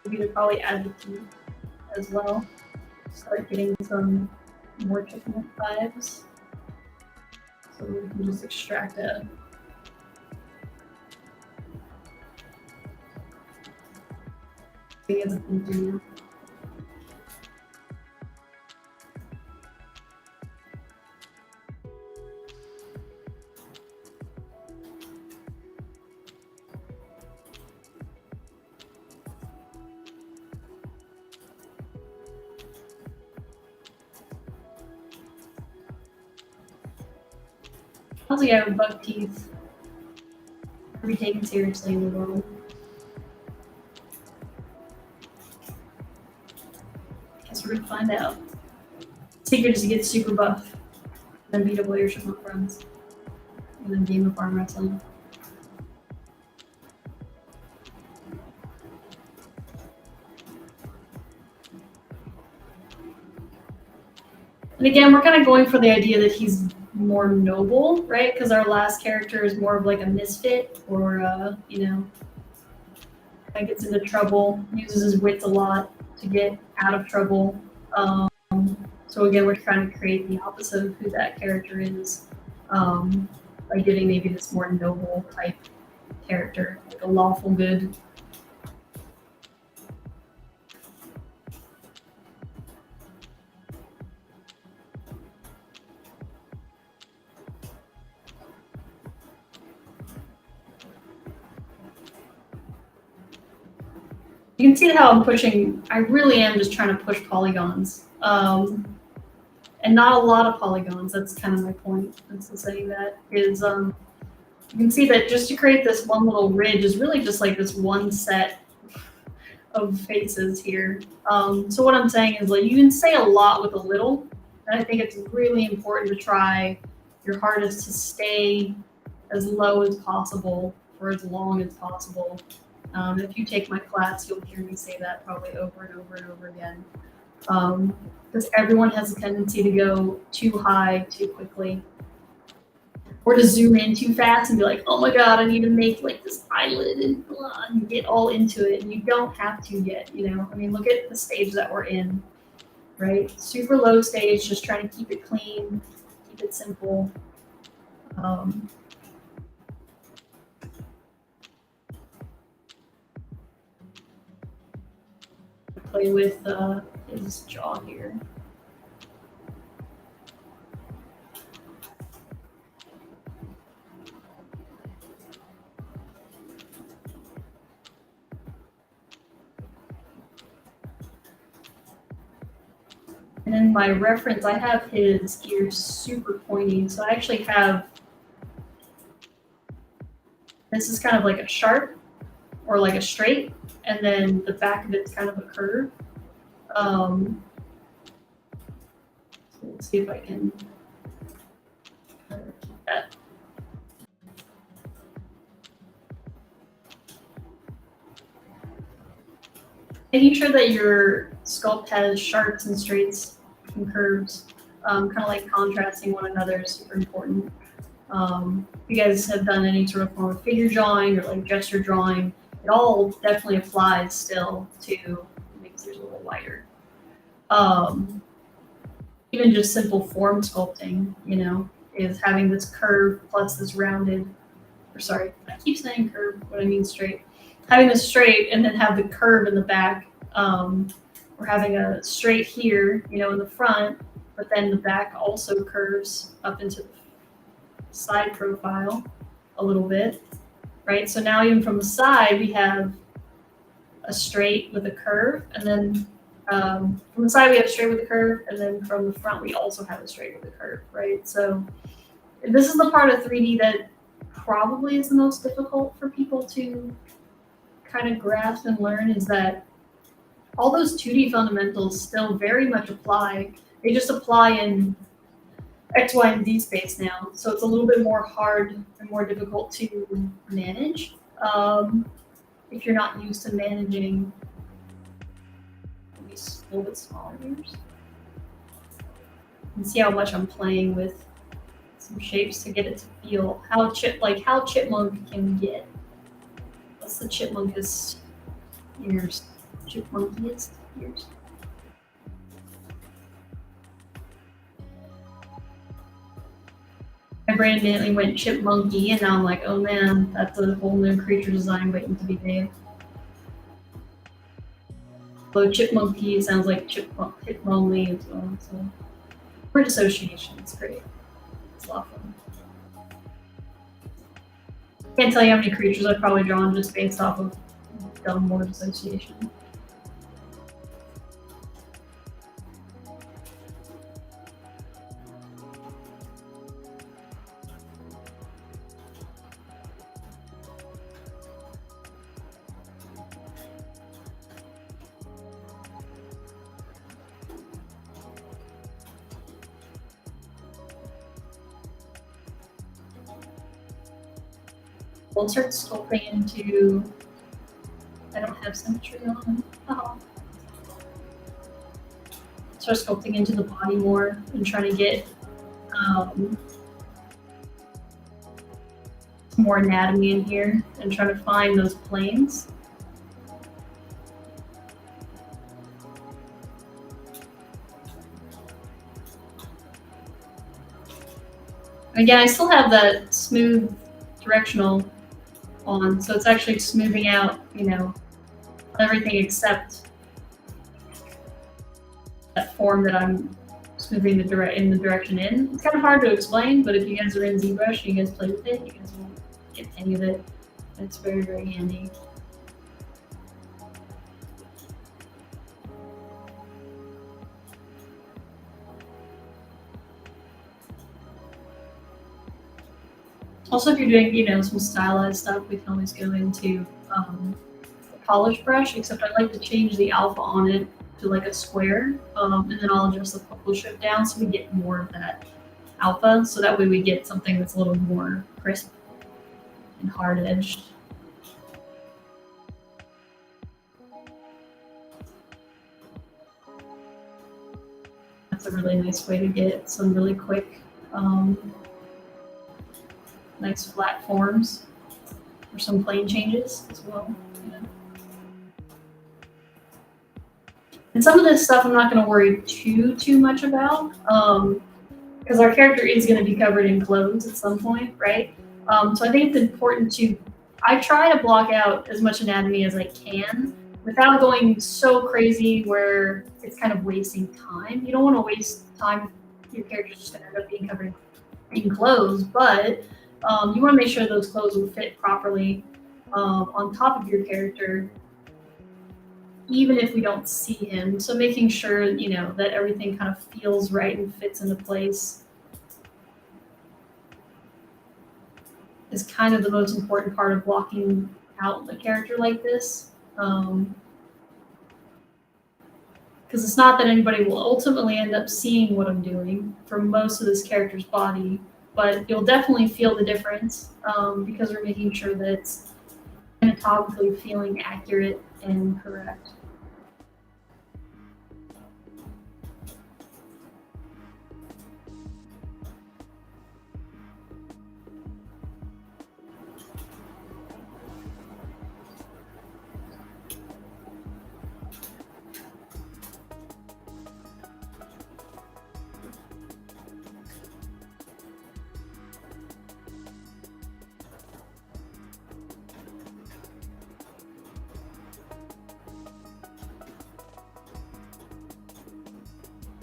we could probably add the teeth as well. Start getting some more chipmunk vibes. So we can just extract it. As a continue. Also, yeah, buck teeth are be taken seriously in the world. Guess we're gonna find out. secret is to get super buff, then beat up all your chipmunk friends, and then game of arm wrestling. And again, we're kind of going for the idea that he's more noble, right? Because our last character is more of like a misfit, or you know, kind of gets into trouble, uses his wits a lot to get out of trouble. So again, we're trying to create the opposite of who that character is, by giving maybe this more noble type character, like a lawful good. You can see how I'm pushing, I really am just trying to push polygons. And not a lot of polygons, that's kind of my point. That's the saying that is, you can see that just to create this one little ridge is really just like this one set of faces here. So what I'm saying is, like, you can say a lot with a little, and I think it's really important to try your hardest to stay as low as possible for as long as possible. If you take my class, you'll hear me say that probably over and over and over again. Because everyone has a tendency to go too high too quickly, or to zoom in too fast and be like, oh my god, I need to make like this eyelid and blah, and get all into it. And you don't have to yet, you know? I mean, look at the stage that we're in, right? Super low stage, just trying to keep it clean, keep it simple. Play with his jaw here. And in my reference, I have his ears super pointy. So I actually have, this is kind of like a sharp or like a straight, and then the back of it's kind of a curve. So let's see if I can keep that. Making sure that your sculpt has sharps and straights and curves, kind of like contrasting one another is super important. If you guys have done any sort of form of figure drawing or like gesture drawing, it all definitely applies still to make yours a little wider. Even just simple form sculpting, you know, is having this curve plus this rounded, or sorry, I keep saying curve, but I mean straight. Having this straight and then have the curve in the back, or having a straight here, you know, in the front, but then the back also curves up into the side profile a little bit, right? So now even from the side, we have a straight with a curve, and then from the side we have a straight with a curve, and then from the front we also have a straight with a curve, right? So this is the part of 3D that probably is the most difficult for people to kind of grasp and learn, is that all those 2D fundamentals still very much apply. They just apply in X, Y, and Z space now. So it's a little bit more hard and more difficult to manage if you're not used to managing these a little bit smaller ears. You can see how much I'm playing with some shapes to get it to feel how chipmunk can we get. What's the chipmunkest ears? Chipmunkiest ears. My brain immediately went chipmunky, and now I'm like, oh man, that's a whole new creature design waiting to be made. Although chipmunky sounds like chipmunky as well, so word association, it's great. It's a lot of fun. Can't tell you how many creatures I've probably drawn just based off of dumb word association. We'll start sculpting into, I don't have symmetry on. Oh. Start sculpting into the body more and trying to get more anatomy in here and try to find those planes. Again, I still have that smooth directional on, so it's actually smoothing out, you know, everything except that form that I'm smoothing the direction in. It's kind of hard to explain, but if you guys are in ZBrush and you guys play with it, you guys will get any of it. It's very, very handy. Also, if you're doing, you know, some stylized stuff, we can always go into polish brush, except I like to change the alpha on it to like a square, and then I'll adjust the focal shift down so we get more of that alpha, so that way we get something that's a little more crisp and hard-edged. That's a really nice way to get some really quick nice flat forms or some plane changes as well. Yeah. And some of this stuff I'm not going to worry too much about, because our character is going to be covered in clothes at some point, right? So I think it's important to, I try to block out as much anatomy as I can without going so crazy where it's kind of wasting time. You don't want to waste time if your character's just going to end up being covered in clothes, but you want to make sure those clothes will fit properly on top of your character, even if we don't see him. So making sure, you know, that everything kind of feels right and fits into place is kind of the most important part of blocking out a character like this. Because it's not that anybody will ultimately end up seeing what I'm doing for most of this character's body, but you'll definitely feel the difference because we're making sure that it's anatomically feeling accurate and correct.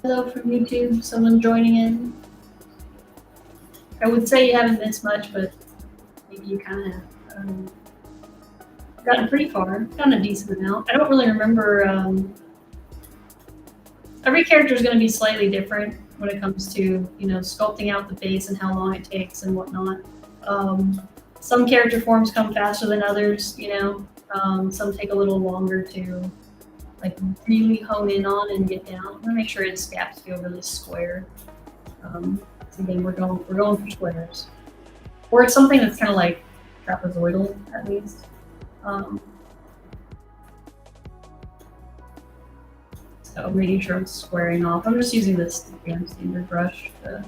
Hello from YouTube, someone joining in. I would say you haven't missed much, but maybe you kind of have. Gotten pretty far, gotten a decent amount. I don't really remember. Every character is going to be slightly different when it comes to, you know, sculpting out the face and how long it takes and whatnot. Some character forms come faster than others, you know. Some take a little longer to like really hone in on and get down. I'm gonna make sure his scaps feel really square. So again, we're going for squares, or it's something that's kind of like trapezoidal at least. So making sure I'm squaring off. I'm just using this damn standard brush to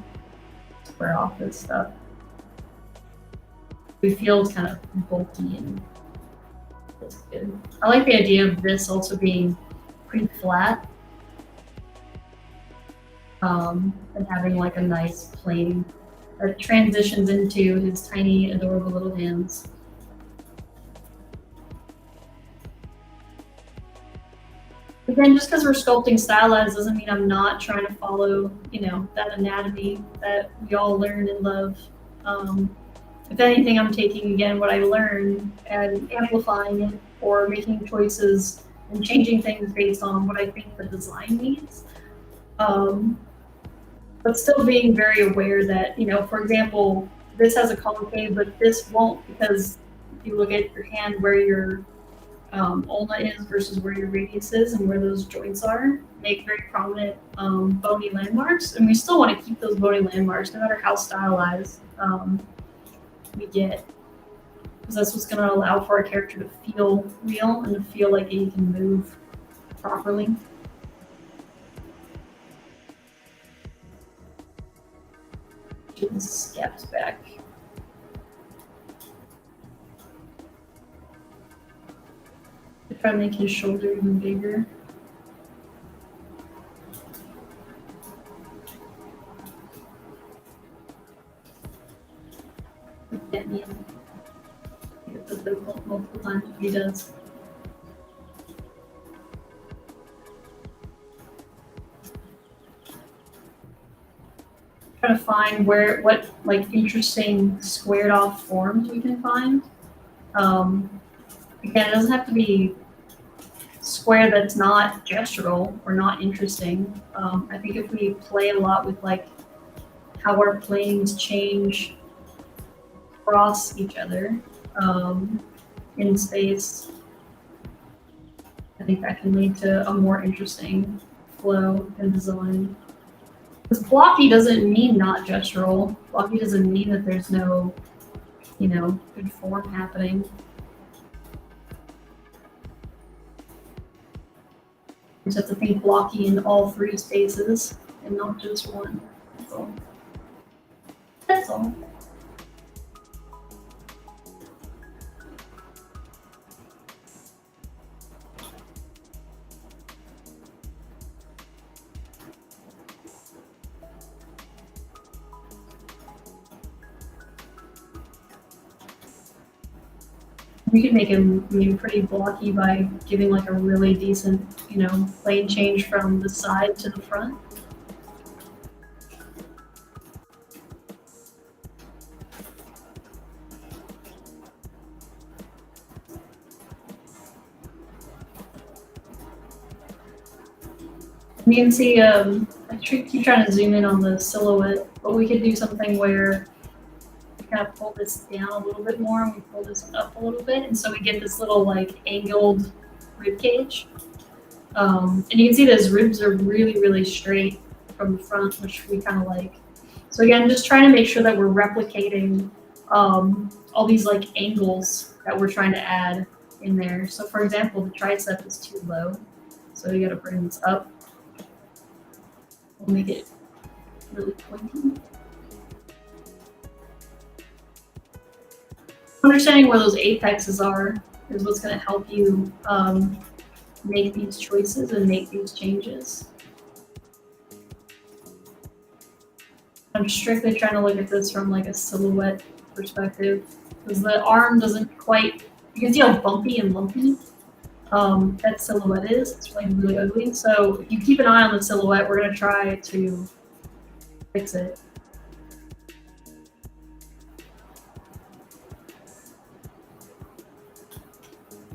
square off this stuff. It feels kind of bulky and that's good. I like the idea of this also being pretty flat and having like a nice plane that transitions into his tiny, adorable little hands. Again, just because we're sculpting stylized doesn't mean I'm not trying to follow, you know, that anatomy that we all learn and love. If anything, I'm taking, again, what I learned and amplifying it or making choices and changing things based on what I think the design needs. But still being very aware that, you know, for example, this has a concave, but this won't, because if you look at your hand where your ulna is versus where your radius is and where those joints are, make very prominent bony landmarks. And we still want to keep those bony landmarks no matter how stylized we get. because that's what's going to allow for a character to feel real and to feel like he can move properly. Just steps back. Try to make his shoulder even bigger. Get me in. Put the multiple times if he does. Try to find what like interesting squared off forms we can find. Again, it doesn't have to be square that's not gestural or not interesting. I think if we play a lot with like how our planes change across each other in space, I think that can lead to a more interesting flow and design. Because blocky doesn't mean not gestural. Blocky doesn't mean that there's no, good form happening. You just have to think blocky in all three spaces and not just one. That's all. That's all. We could make him pretty blocky by giving like a really decent, plane change from the side to the front. You can see, I keep trying to zoom in on the silhouette, but we could do something where kind of pull this down a little bit more and we pull this up a little bit, and so we get this little like angled rib cage. And you can see those ribs are really, really straight from the front, which we kind of like. So again, just trying to make sure that we're replicating all these like angles that we're trying to add in there. So for example, the tricep is too low, so we got to bring this up. We'll make it really pointy. Understanding where those apexes are is what's going to help you make these choices and make these changes. I'm strictly trying to look at this from like a silhouette perspective, because the arm doesn't quite, you can see how bumpy and lumpy that silhouette is. It's like really ugly. So if you keep an eye on the silhouette, we're going to try to fix it.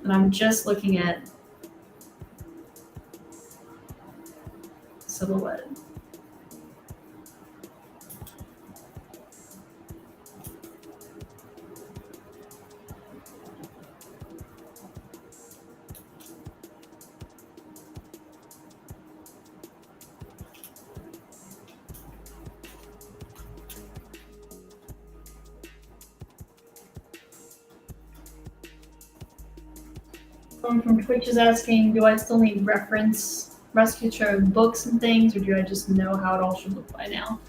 And I'm just looking at silhouette. Someone from Twitch is asking, do I still need reference rescue books and things, or do I just know how it all should look by now?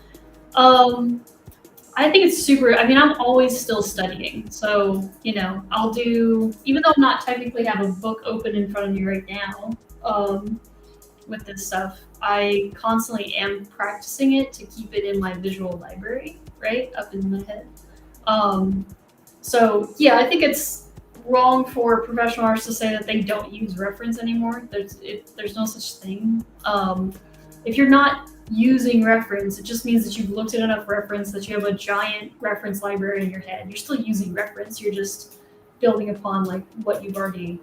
I think it's super, I'm always still studying. So, I'll do, even though I'm not technically have a book open in front of me right now with this stuff, I constantly am practicing it to keep it in my visual library, right, up in my head. So, yeah, I think it's wrong for professional artists to say that they don't use reference anymore. There's no such thing. If you're not using reference, it just means that you've looked at enough reference that you have a giant reference library in your head. You're still using reference. You're just building upon like what you've already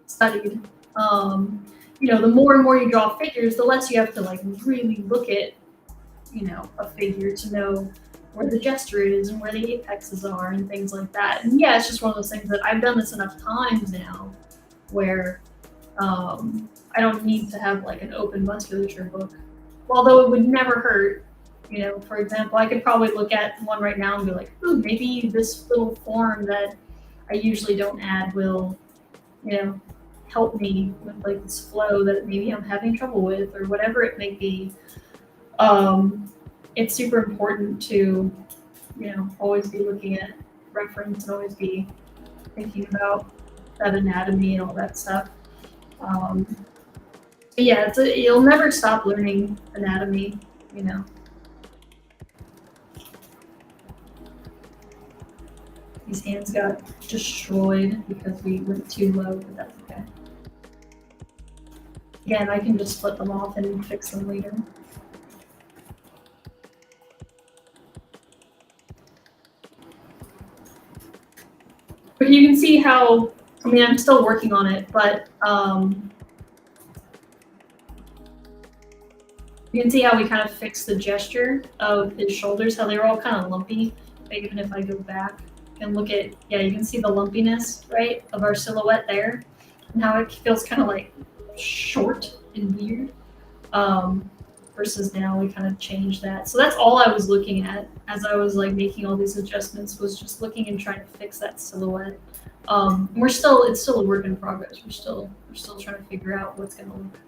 studied. The more and more you draw figures, the less you have to like really look at, a figure to know where the gesture is and where the apexes are and things like that. And yeah, it's just one of those things that I've done this enough times now where I don't need to have like an open musculature book. Although it would never hurt, for example, I could probably look at one right now and be like, ooh, maybe this little form that I usually don't add will, you know, help me with like this flow that maybe I'm having trouble with or whatever it may be. It's super important to, you know, always be looking at reference and always be thinking about that anatomy and all that stuff. Yeah, you'll never stop learning anatomy, you know. These hands got destroyed because we went too low, but that's okay. Again, I can just split them off and fix them later. But you can see how, I mean, I'm still working on it, but you can see how we kind of fixed the gesture of his shoulders, how they were all kind of lumpy. Even if I go back and look at, yeah, you can see the lumpiness, right, of our silhouette there, and how it feels kind of like short and weird. Versus now we kind of changed that. So that's all I was looking at as I was like making all these adjustments, was just looking and trying to fix that silhouette. It's still a work in progress. We're still trying to figure out what's going to look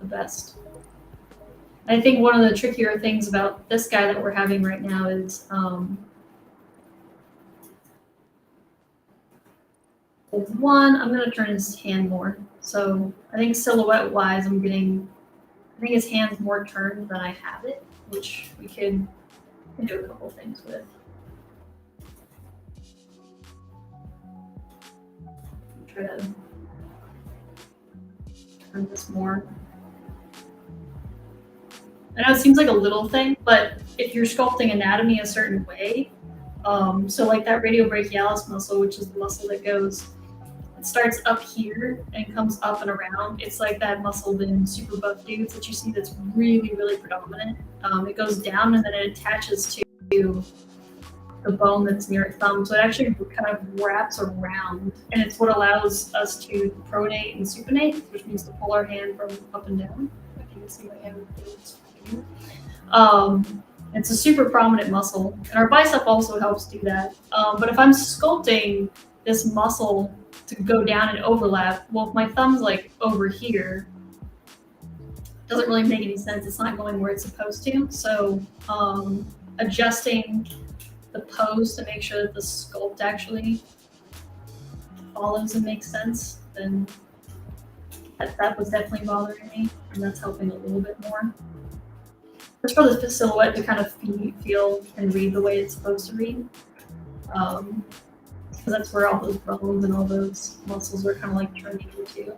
the best. I think one of the trickier things about this guy that we're having right now is one, I'm going to turn his hand more. So I think silhouette wise, I think his hand's more turned than I have it, which we can do a couple things with. Try to turn this more. I know it seems like a little thing, but if you're sculpting anatomy a certain way, so like that radiobrachialis muscle, which is the muscle that goes, it starts up here and comes up and around. It's like that muscle in super buff dudes that you see that's really, really predominant. It goes down and then it attaches to the bone that's near its thumb. So it actually kind of wraps around, and it's what allows us to pronate and supinate, which means to pull our hand from up and down. If you can see my hand. It's a super prominent muscle, and our bicep also helps do that. But if I'm sculpting this muscle to go down and overlap, well, if my thumb's like over here, it doesn't really make any sense. It's not going where it's supposed to. So adjusting the pose to make sure that the sculpt actually follows and makes sense, then that was definitely bothering me, and that's helping a little bit more. Just for the silhouette to kind of feel and read the way it's supposed to read. Because that's where all those bones and all those muscles are kind of like turning into.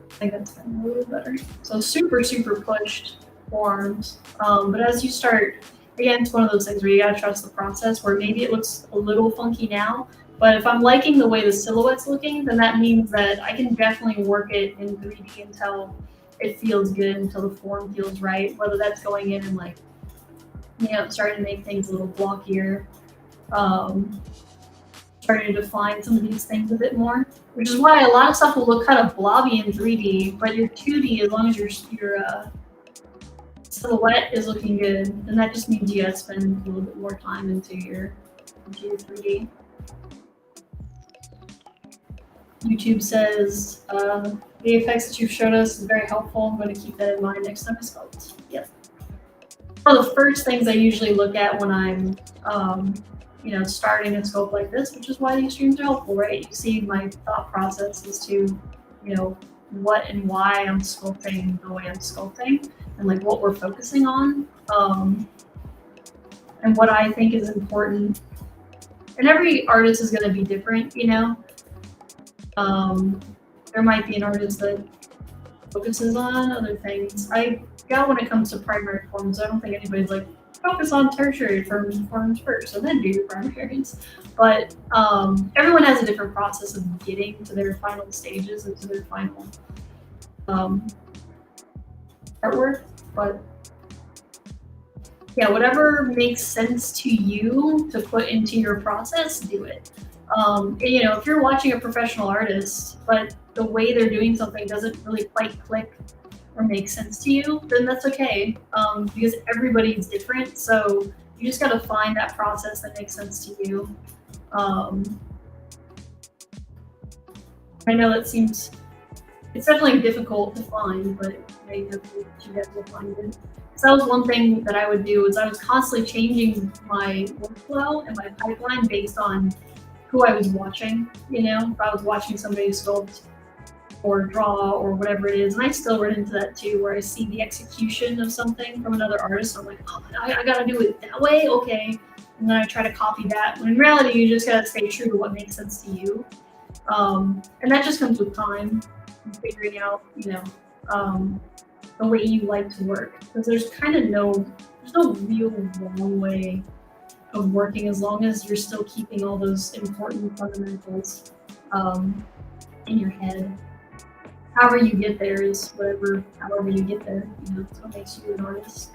I think that's a little better. So super, super pushed forearms. But as you start, again, it's one of those things where you gotta trust the process, where maybe it looks a little funky now, but if I'm liking the way the silhouette's looking, then that means that I can definitely work it in 3D until it feels good, until the form feels right, whether that's going in and like, you know, starting to make things a little blockier, starting to define some of these things a bit more, which is why a lot of stuff will look kind of blobby in 3D, but your 2D, as long as your silhouette is looking good, then that just means you gotta spend a little bit more time into your 3D. YouTube says, the effects that you've showed us is very helpful. I'm going to keep that in mind next time I sculpt. Yep. One of the first things I usually look at when I'm you know, starting a sculpt like this, which is why these streams are helpful, right? You see my thought process as to, you know, what and why I'm sculpting the way I'm sculpting, and like what we're focusing on, and what I think is important. And every artist is going to be different, you know. There might be an artist that focuses on other things. I got when it comes to primary forms, I don't think anybody's like, focus on tertiary forms first and then do your primaries. But everyone has a different process of getting to their final stages and to their final artwork. But yeah, whatever makes sense to you to put into your process, do it. And, you know, if you're watching a professional artist, but the way they're doing something doesn't really quite click or make sense to you, then that's okay. Because everybody's different. So you just got to find that process that makes sense to you. I know that seems, it's definitely difficult to find, but you guys will find it. So that was one thing that I would do, is I was constantly changing my workflow and my pipeline based on who I was watching. You know, if I was watching somebody sculpt or draw or whatever it is, and I still run into that too, where I see the execution of something from another artist, so I'm like, oh, I gotta do it that way, okay, and then I try to copy that. When in reality, you just gotta stay true to what makes sense to you, and that just comes with time, and figuring out, you know, the way you like to work, because there's kind of no real wrong way of working, as long as you're still keeping all those important fundamentals in your head. However you get there is however you get there, you know, it's what makes you an artist.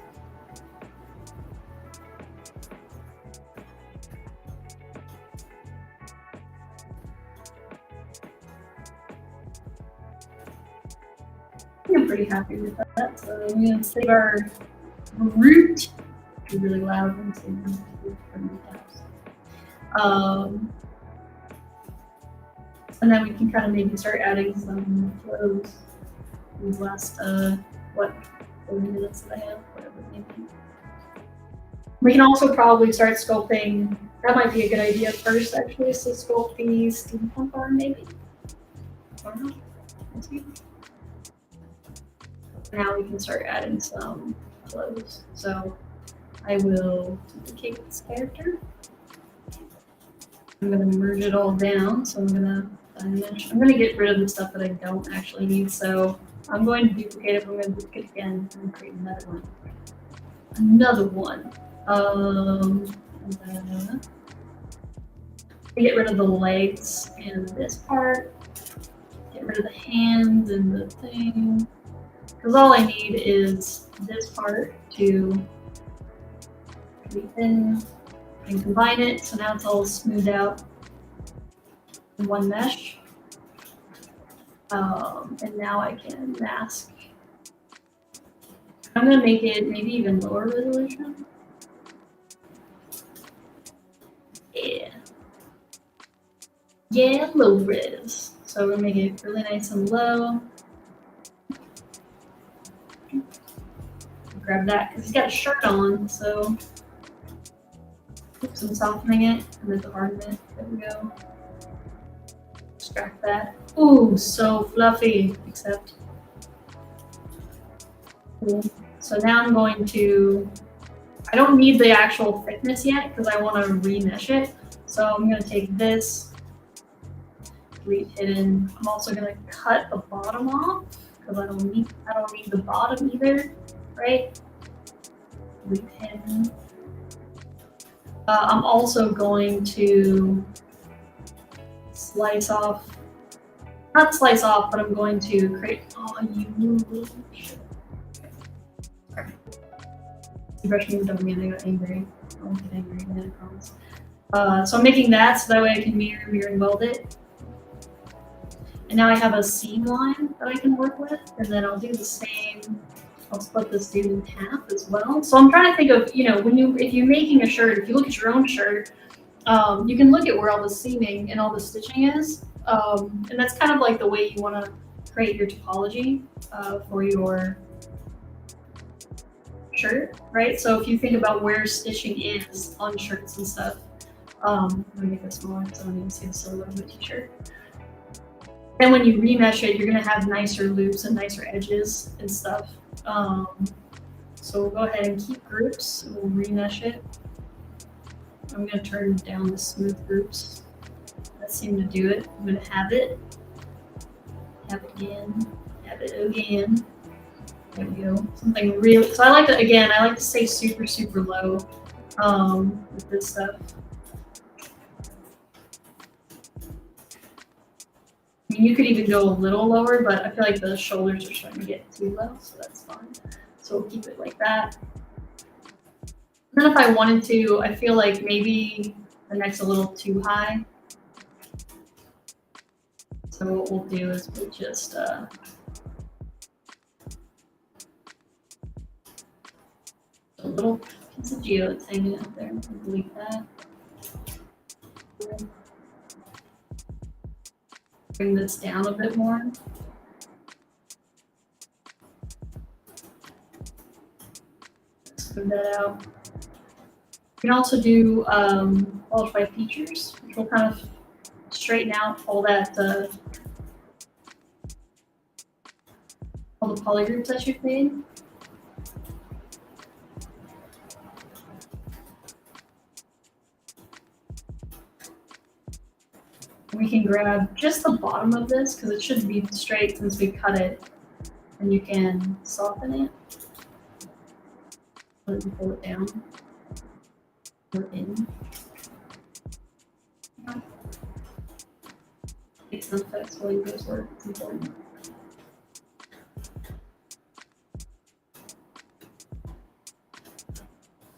I'm pretty happy with that. So I'm going to save our root. It's really loud and save root from the tabs. And then we can kind of maybe start adding some flows. These last, 40 minutes that I have, whatever it may be. We can also probably start sculpting. That might be a good idea first, actually, so sculpt the steampunk arm, maybe. Or not. Let's see. Now we can start adding some flows. So I will duplicate this character. I'm going to merge it all down. So I'm going to get rid of the stuff that I don't actually need. So I'm going to duplicate it. I'm going to duplicate it again and create another one. Get rid of the legs and this part. Get rid of the hands and the thing. Because all I need is this part to be thin and combine it. So now it's all smoothed out in one mesh. And now I can mask. I'm going to make it maybe even lower resolution. Yeah. Yeah, low res. So we're going to make it really nice and low. Grab that because he's got a shirt on, so oops, I'm softening it and then hardening it. There we go. Extract that. Ooh, so fluffy, except cool. So now I'm going to, I don't need the actual thickness yet because I want to remesh it. So I'm going to take this, leave hidden. I'm also going to cut the bottom off because I don't need the bottom either, right? Leave hidden. I'm also going to slice off, not slice off, but I'm going to create, oh, you little shit. Sorry. ZBrush moved on me and I got angry. I won't get angry again, I promise. So I'm making that so that way I can mirror and weld it. And now I have a seam line that I can work with, and then I'll do the same. I'll split this dude in half as well. So I'm trying to think of, you know, if you're making a shirt, if you look at your own shirt, you can look at where all the seaming and all the stitching is. And that's kind of like the way you want to create your topology for your shirt, right? So if you think about where stitching is on shirts and stuff, I'm gonna make this smaller because I don't even see the silhouette of a t-shirt. Then when you remesh it, you're gonna have nicer loops and nicer edges and stuff. So we'll go ahead and keep groups and we'll remesh it. I'm gonna turn down the smooth groups. That seemed to do it. I'm gonna have it again, have it again. There we go. Something real. So I like to stay super, super low with this stuff. I mean, you could even go a little lower, but I feel like the shoulders are starting to get too low, so that's fine. So we'll keep it like that. Then if I wanted to, I feel like maybe the neck's a little too high. So what we'll do is we'll just a little piece of geo that's hanging out there. We'll delete that. Bring this down a bit more. Smooth that out. You can also do polish by features, which will kind of straighten out all that, all the polygroups that you've made. We can grab just the bottom of this because it should be straight since we cut it, and you can soften it. And pull it down or in. Make some effects while you guys work. It's important.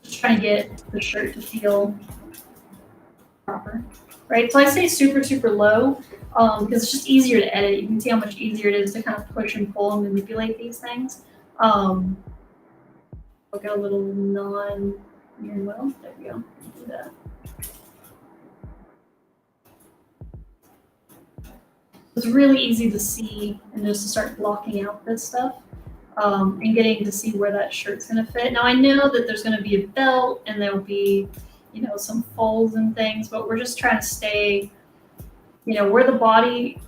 Just trying to get the shirt to feel proper, right? So I say super, super low because it's just easier to edit. You can see how much easier it is to kind of push and pull and manipulate these things. I'll get a little non-near well. There we go. Do that. It's really easy to see and just to start blocking out this stuff and getting to see where that shirt's going to fit. Now I know that there's going to be a belt and there'll be, you know, some folds and things, but we're just trying to stay, you know, where the body,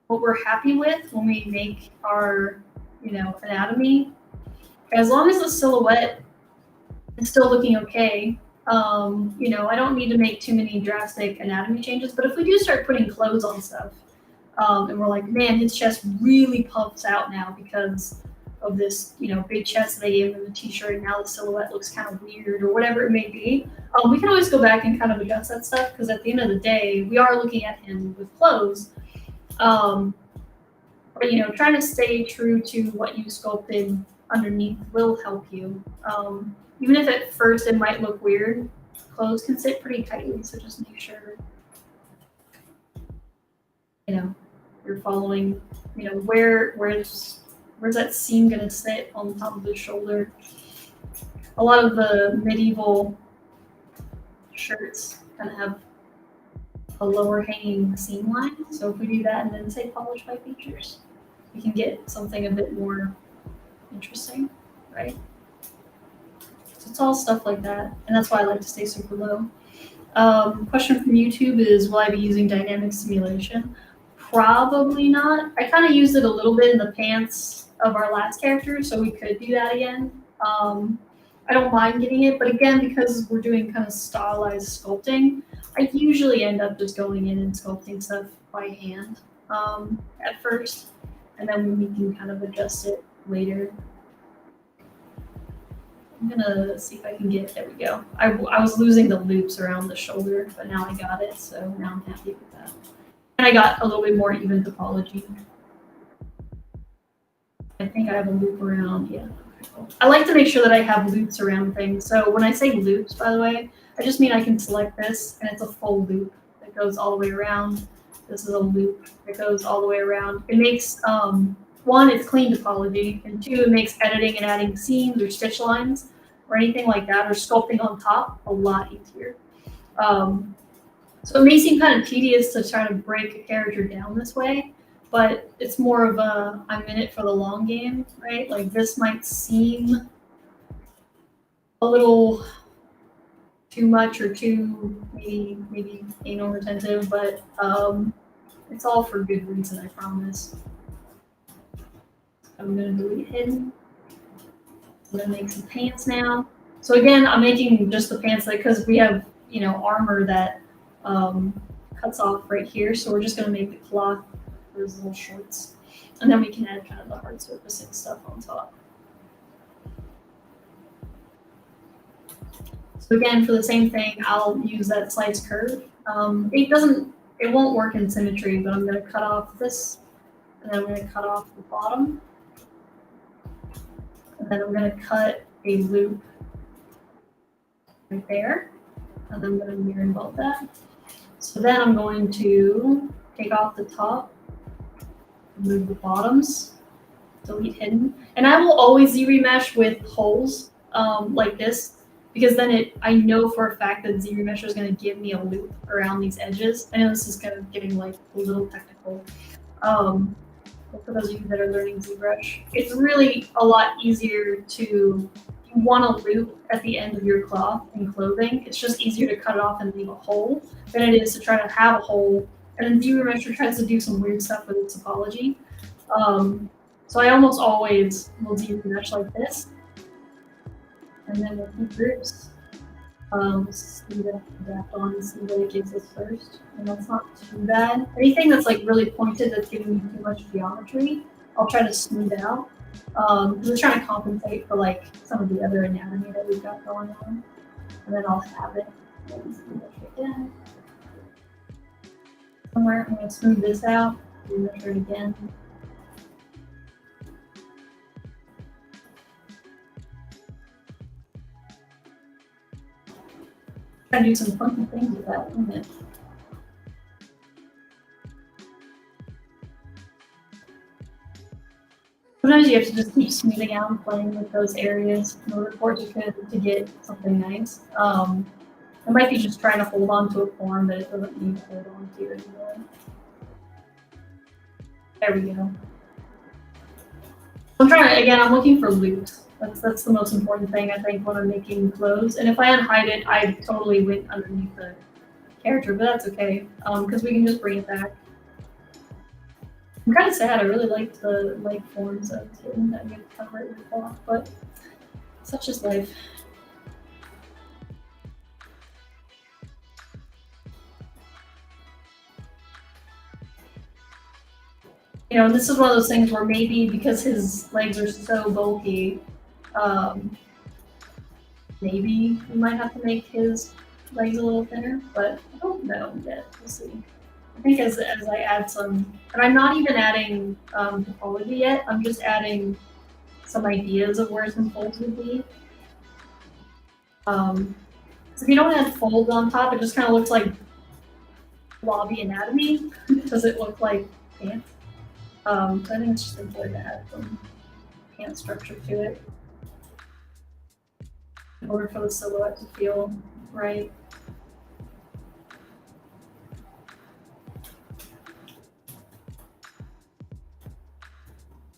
what we're happy with when we make our, you know, anatomy. As long as the silhouette is still looking okay, you know, I don't need to make too many drastic anatomy changes. But if we do start putting clothes on stuff, and we're like, man, his chest really puffs out now because of this, you know, big chest that they gave him in the t-shirt, and now the silhouette looks kind of weird or whatever it may be, we can always go back and kind of adjust that stuff because at the end of the day, we are looking at him with clothes. But, you know, trying to stay true to what you sculpted underneath will help you. Even if at first it might look weird, clothes can sit pretty tightly, so just make sure, you know, you're following, you know, where's that seam gonna sit on top of the shoulder. A lot of the medieval shirts kind of have a lower hanging seam line, so if we do that and then say polish by features, we can get something a bit more interesting, right? So it's all stuff like that, and that's why I like to stay super low. Question from YouTube is, will I be using dynamic simulation? Probably not. I kind of used it a little bit in the pants of our last character, so we could do that again. I don't mind getting it, but again, because we're doing kind of stylized sculpting, I usually end up just going in and sculpting stuff by hand at first, and then we can kind of adjust it later. I'm gonna see if I can get, there we go. I was losing the loops around the shoulder, but now I got it, so now I'm happy with that. And I got a little bit more even topology. I think I have a loop around, yeah. I like to make sure that I have loops around things. So when I say loops, by the way, I just mean I can select this and it's a full loop that goes all the way around. This is a loop that goes all the way around. It makes, one, it's clean topology, and two, it makes editing and adding seams or stitch lines or anything like that, or sculpting on top, a lot easier. So it may seem kind of tedious to try to break a character down this way, but it's more of a, I'm in it for the long game, right? Like this might seem a little too much or too maybe anal retentive, but it's all for good reason, I promise. I'm gonna delete hidden. I'm gonna make some pants now. So again, I'm making just the pants because we have, you know, armor that cuts off right here. So we're just gonna make the cloth for those little shorts, and then we can add kind of the hard surfacing stuff on top. So again, for the same thing, I'll use that slice curve. It won't work in symmetry, but I'm gonna cut off this, and then I'm gonna cut off the bottom. And then I'm going to cut a loop right there. And I'm going to mirror involve that. So then I'm going to take off the top, remove the bottoms, delete hidden. And I will always Z-remesh with holes like this, because then I know for a fact that Z-remesh is going to give me a loop around these edges. I know this is kind of getting like a little technical. For those of you that are learning ZBrush, it's really a lot easier to, you want a loop at the end of your cloth and clothing. It's just easier to cut it off and leave a hole than it is to try to have a hole. And then ZBrush tries to do some weird stuff with its topology. So I almost always will ZBrush like this. And then we'll keep groups. See the adapt on and see what it gives us first. And that's not too bad. Anything that's like really pointed that's giving me too much geometry, I'll try to smooth out. We're trying to compensate for like some of the other anatomy that we've got going on. And then I'll have it. Again. Somewhere I'm going to smooth this out, measure it again. Try to do some funky things with that, isn't it? Sometimes you have to just keep smoothing out and playing with those areas in order for it to get something nice. It might be just trying to hold on to a form that it doesn't need to hold on to anymore. There we go. I'm looking for loops. That's the most important thing, I think, when I'm making clothes. And if I unhide it, I totally went underneath the character, but that's okay, because we can just bring it back. I'm kind of sad. I really liked the light forms of it that you have to cover it with cloth, but such is life. You know, this is one of those things where maybe because his legs are so bulky, maybe we might have to make his legs a little thinner, but I don't know yet. We'll see. I think as I add some, and I'm not even adding topology yet, I'm just adding some ideas of where some folds would be. So if you don't add folds on top, it just kind of looks like blobby anatomy. Does it look like pants? So I think it's just important to add some pant structure to it in order for the silhouette to feel right.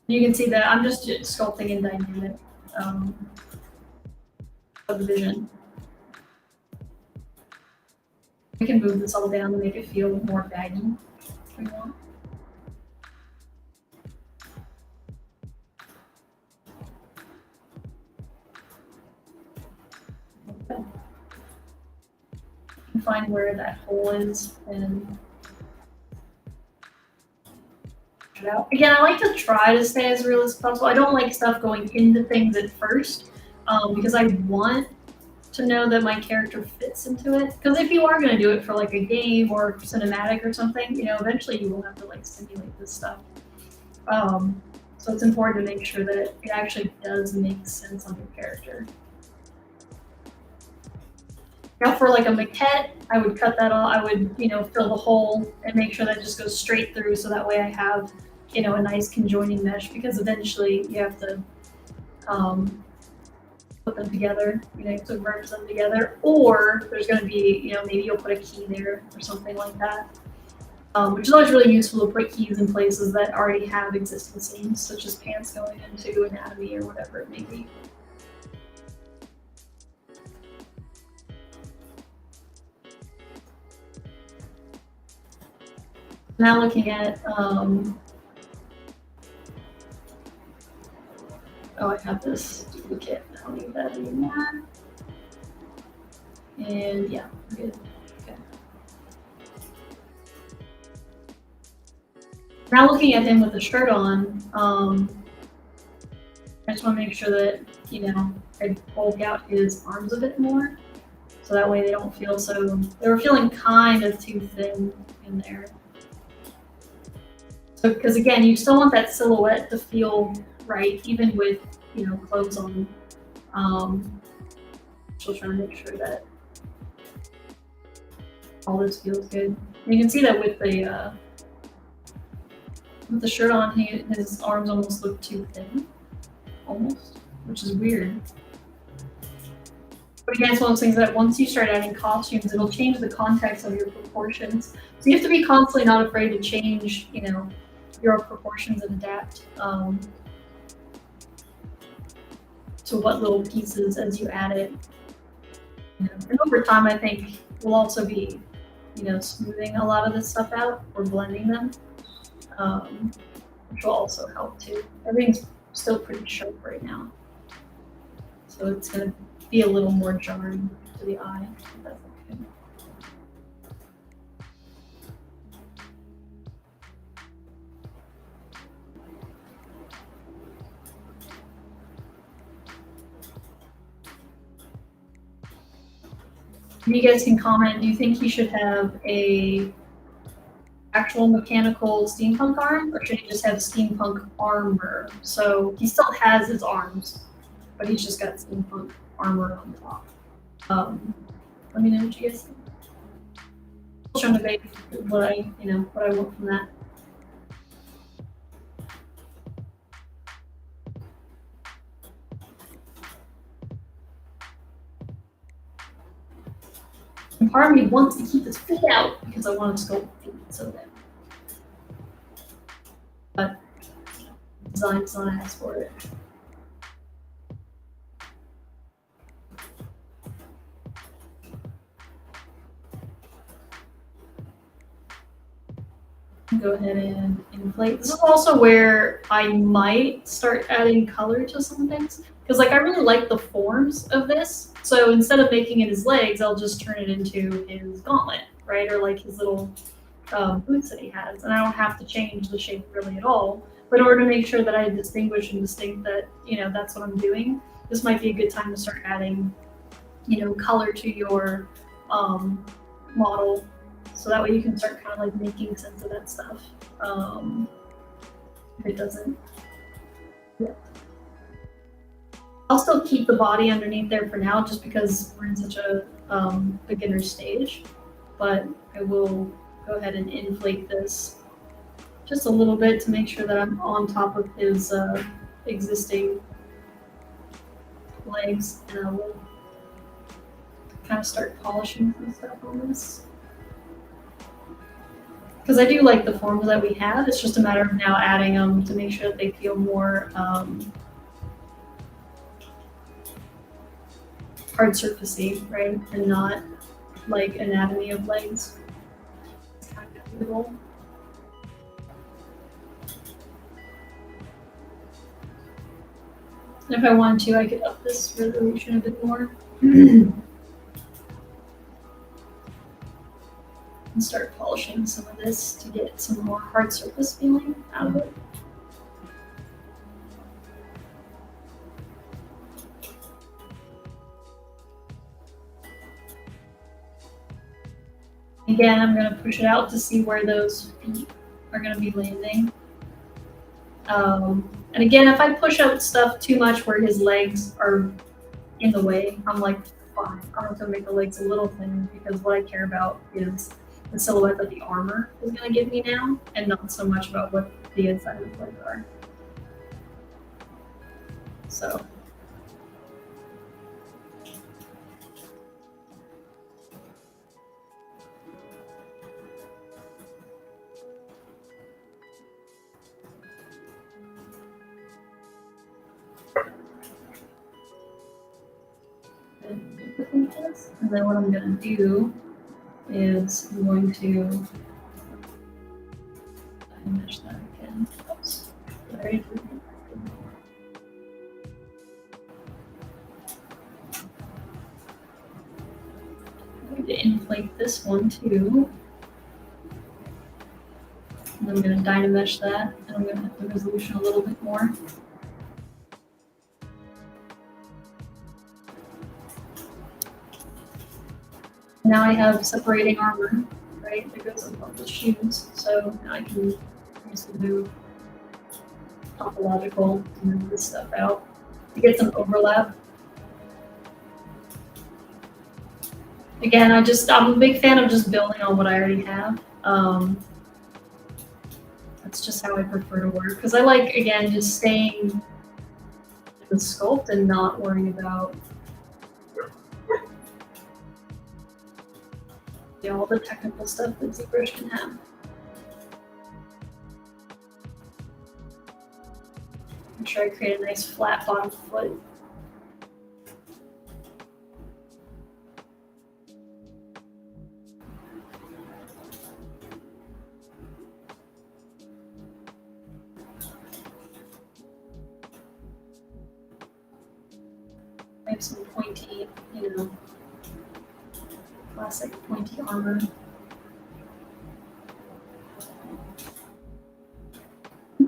You can see that I'm just sculpting in dynamic subdivision. We can move this all down to make it feel more baggy if we want. Okay. You can find where that hole is and out. Again, I like to try to stay as real as possible. I don't like stuff going into things at first because I want to know that my character fits into it. Because if you are going to do it for like a game or cinematic or something, you know, eventually you will have to like simulate this stuff. So it's important to make sure that it actually does make sense on your character. Now for like a maquette, I would cut that off. I would, you know, fill the hole and make sure that it just goes straight through so that way I have, you know, a nice conjoining mesh, because eventually you have to put them together, you know, to merge them together, or there's going to be, you know, maybe you'll put a key there or something like that, which is always really useful to put keys in places that already have existing scenes, such as pants going into anatomy or whatever it may be. Now looking at, oh, I have this duplicate. I'll leave that in there. And yeah, we're good. Okay. Now looking at him with the shirt on, I just want to make sure that, you know, I bulk out his arms a bit more, so that way they don't feel so, they were feeling kind of too thin in there. So, because again, you still want that silhouette to feel right, even with, you know, clothes on. Still trying to make sure that all this feels good. And you can see that with the shirt on, his arms almost look too thin, almost, which is weird. But again, it's one of those things that once you start adding costumes, it'll change the context of your proportions. So you have to be constantly not afraid to change, you know, your proportions and adapt to what little pieces as you add it. You know, and over time, I think we'll also be, you know, smoothing a lot of this stuff out or blending them, which will also help too. Everything's still pretty sharp right now, so it's going to be a little more jarring to the eye. That's okay. You guys can comment, do you think he should have a actual mechanical steampunk arm, or should he just have steampunk armor? So he still has his arms, but he's just got steampunk armor on top. Let me know what you guys think. I'm trying to debate what I want from that. And part of me wants to keep his feet out because I want to sculpt feet so bad. But design's not asked for it. Go ahead and inflate. This is also where I might start adding color to some things, because like I really like the forms of this. So instead of making it his legs, I'll just turn it into his gauntlet, right? Or like his little boots that he has, and I don't have to change the shape really at all. But in order to make sure that I distinguish and distinct that, you know, that's what I'm doing, this might be a good time to start adding, you know, color to your model. So that way you can start kind of like making sense of that stuff. If it doesn't. Yeah. I'll still keep the body underneath there for now, just because we're in such a beginner stage. But I will go ahead and inflate this just a little bit to make sure that I'm on top of his existing legs, and I will kind of start polishing some stuff on this. Because I do like the forms that we have, it's just a matter of now adding them to make sure that they feel more hard surfacey, right? And not like anatomy of legs. It's kind of beautiful. And if I wanted to, I could up this resolution a bit more. And start polishing some of this to get some more hard surface feeling out of it. Again, I'm going to push it out to see where those feet are going to be landing. And again, if I push out stuff too much where his legs are in the way, I'm like, fine, I'm going to make the legs a little thinner, because what I care about is the silhouette that the armor is going to give me now, and not so much about what the inside of the legs are. So. And then what I'm going to do is I'm going to mesh that again. Oops. Sorry. I'm going to inflate this one too. And I'm going to dynamesh that, and I'm going to up the resolution a little bit more. Now I have separating armor, right, that goes above the shoes. So now I can use the move topological to move this stuff out to get some overlap. Again, I'm a big fan of just building on what I already have. That's just how I prefer to work because I like, again, just staying in the sculpt and not worrying about all the technical stuff that ZBrush can have. Make sure I create a nice flat bottom foot. I have some pointy, classic pointy armor.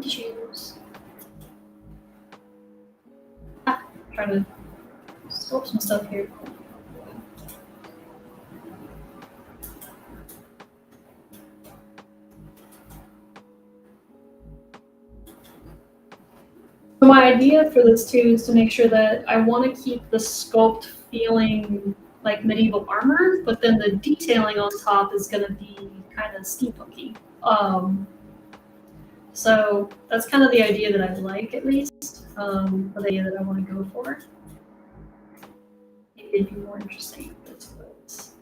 Shoes. Trying to sculpt some stuff here. So my idea for this too is to make sure that I want to keep the sculpt feeling like medieval armor, but then the detailing on top is going to be kind of steampunky. So that's kind of the idea that I like, at least, or the idea that I want to go for. Maybe it'd be more interesting if it's this.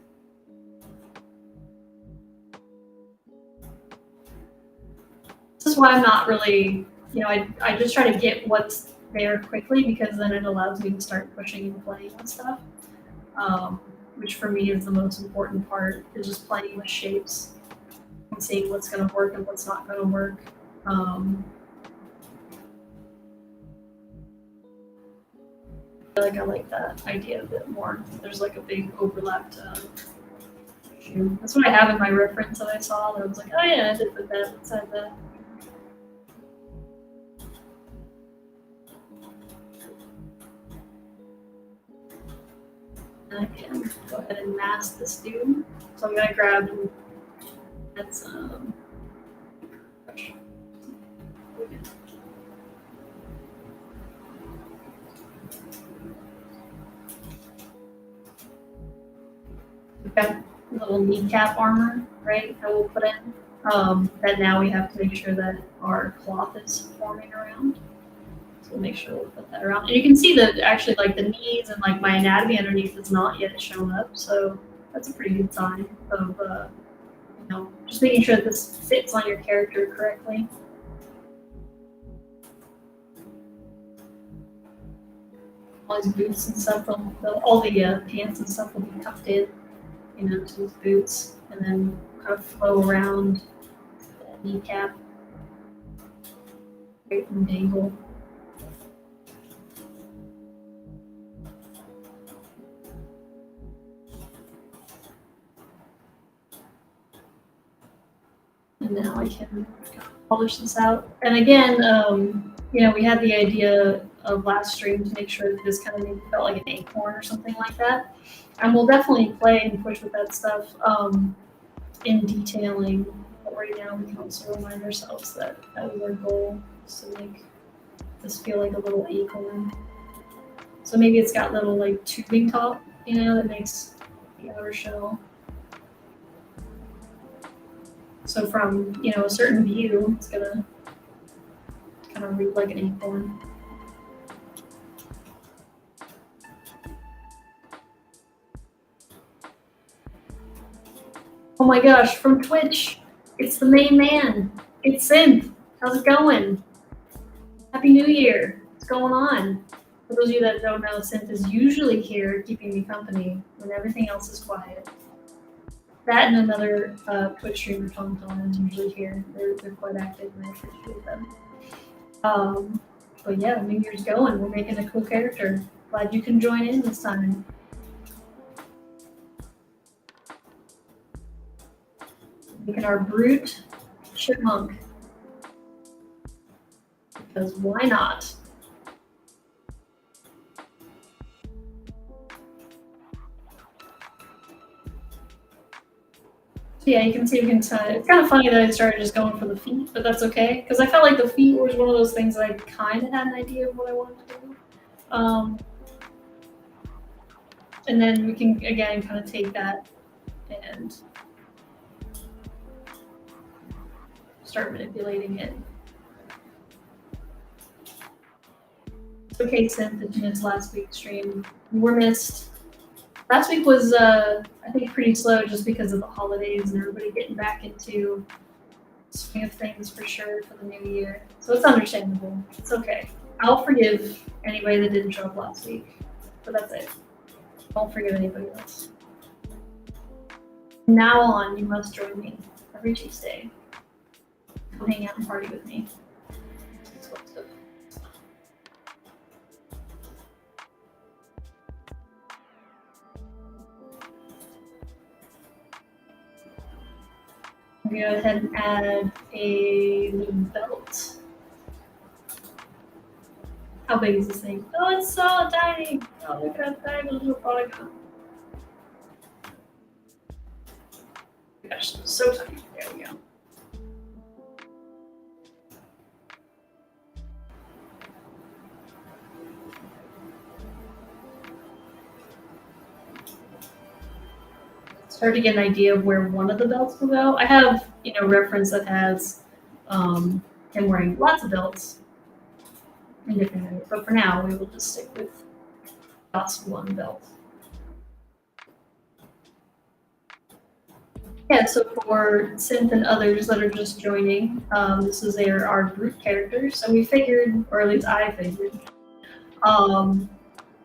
This is why I'm not really, I just try to get what's there quickly because then it allows me to start pushing and playing with stuff, which for me is the most important part, is just playing with shapes and seeing what's going to work and what's not going to work. I feel like I like that idea a bit more. There's like a big overlapped shoe. That's what I have in my reference that I saw. That I was like, oh yeah, I did put that inside that. And I can go ahead and mask this dude. So I'm gonna grab and add some brush. We've got a little kneecap armor, right, that we'll put in. That now we have to make sure that our cloth is forming around. So we'll make sure we'll put that around. And you can see that actually like the knees and like my anatomy underneath is not yet shown up. So that's a pretty good sign of, just making sure that this fits on your character correctly. All these boots and stuff, all the pants and stuff will be tucked in, to these boots, and then kind of flow around the kneecap, right, and dangle. And now I can polish this out. And again, we had the idea of last stream to make sure that this kind of maybe felt like an acorn or something like that. And we'll definitely play and push with that stuff in detailing. But right now we can also remind ourselves that that was our goal, is to make this feel like a little acorn. So maybe it's got little like tubing top, that makes the outer shell. So from, a certain view, it's gonna kind of read like an acorn. Oh my gosh, from Twitch, it's the main man. It's Synth. How's it going? Happy New Year. What's going on? For those of you that don't know, Synth is usually here keeping me company when everything else is quiet. That and another Twitch streamer, Tom is usually here. They're quite active and I appreciate them. But yeah, New Year's going. We're making a cool character. Glad you can join in this time. Making our brute chipmunk. Because why not? So yeah, you can see, it's kind of funny that I started just going for the feet, but that's okay. Because I felt like the feet was one of those things that I kind of had an idea of what I wanted to do. and then we can again kind of take that and start manipulating it. It's okay, Synth, that you missed last week's stream. You were missed. Last week was, I think, pretty slow just because of the holidays and everybody getting back into the swing of things for sure for the new year. So it's understandable. It's okay. I'll forgive anybody that didn't show up last week, but that's it. Don't forgive anybody else. From now on, you must join me every Tuesday. Come hang out and party with me. I'm going to go ahead and add a little belt. How big is this thing? Oh, it's so tiny. Oh, look at that tiny little polygon. Gosh, so tiny. There we go. Start to get an idea of where one of the belts will go. I have, reference that has him wearing lots of belts in different areas, but for now we will just stick with just one belt. Yeah, so for Synth and others that are just joining, this is our brute characters. So we figured, or at least I figured,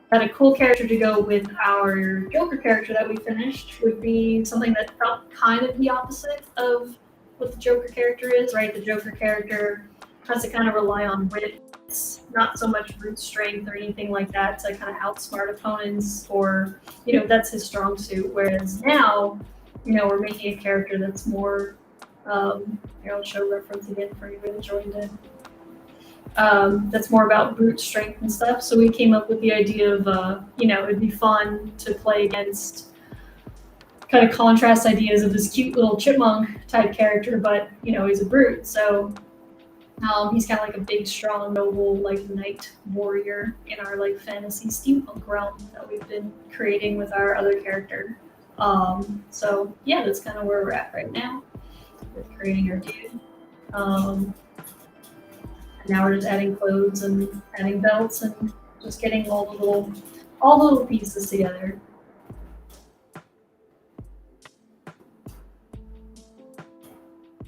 that a cool character to go with our Joker character that we finished would be something that felt kind of the opposite of what the Joker character is, right? The Joker character has to kind of rely on wits, not so much brute strength or anything like that to kind of outsmart opponents, or, that's his strong suit. Whereas now, we're making a character that's more, I'll show reference again for anybody that joined in. That's more about brute strength and stuff. So we came up with the idea of, it'd be fun to play against kind of contrast ideas of this cute little chipmunk type character, but, he's a brute. So he's kind of like a big, strong, noble, like knight warrior in our like fantasy steampunk realm that we've been creating with our other character. So yeah, that's kind of where we're at right now with creating our dude. Now we're just adding clothes and adding belts and just getting all the little pieces together.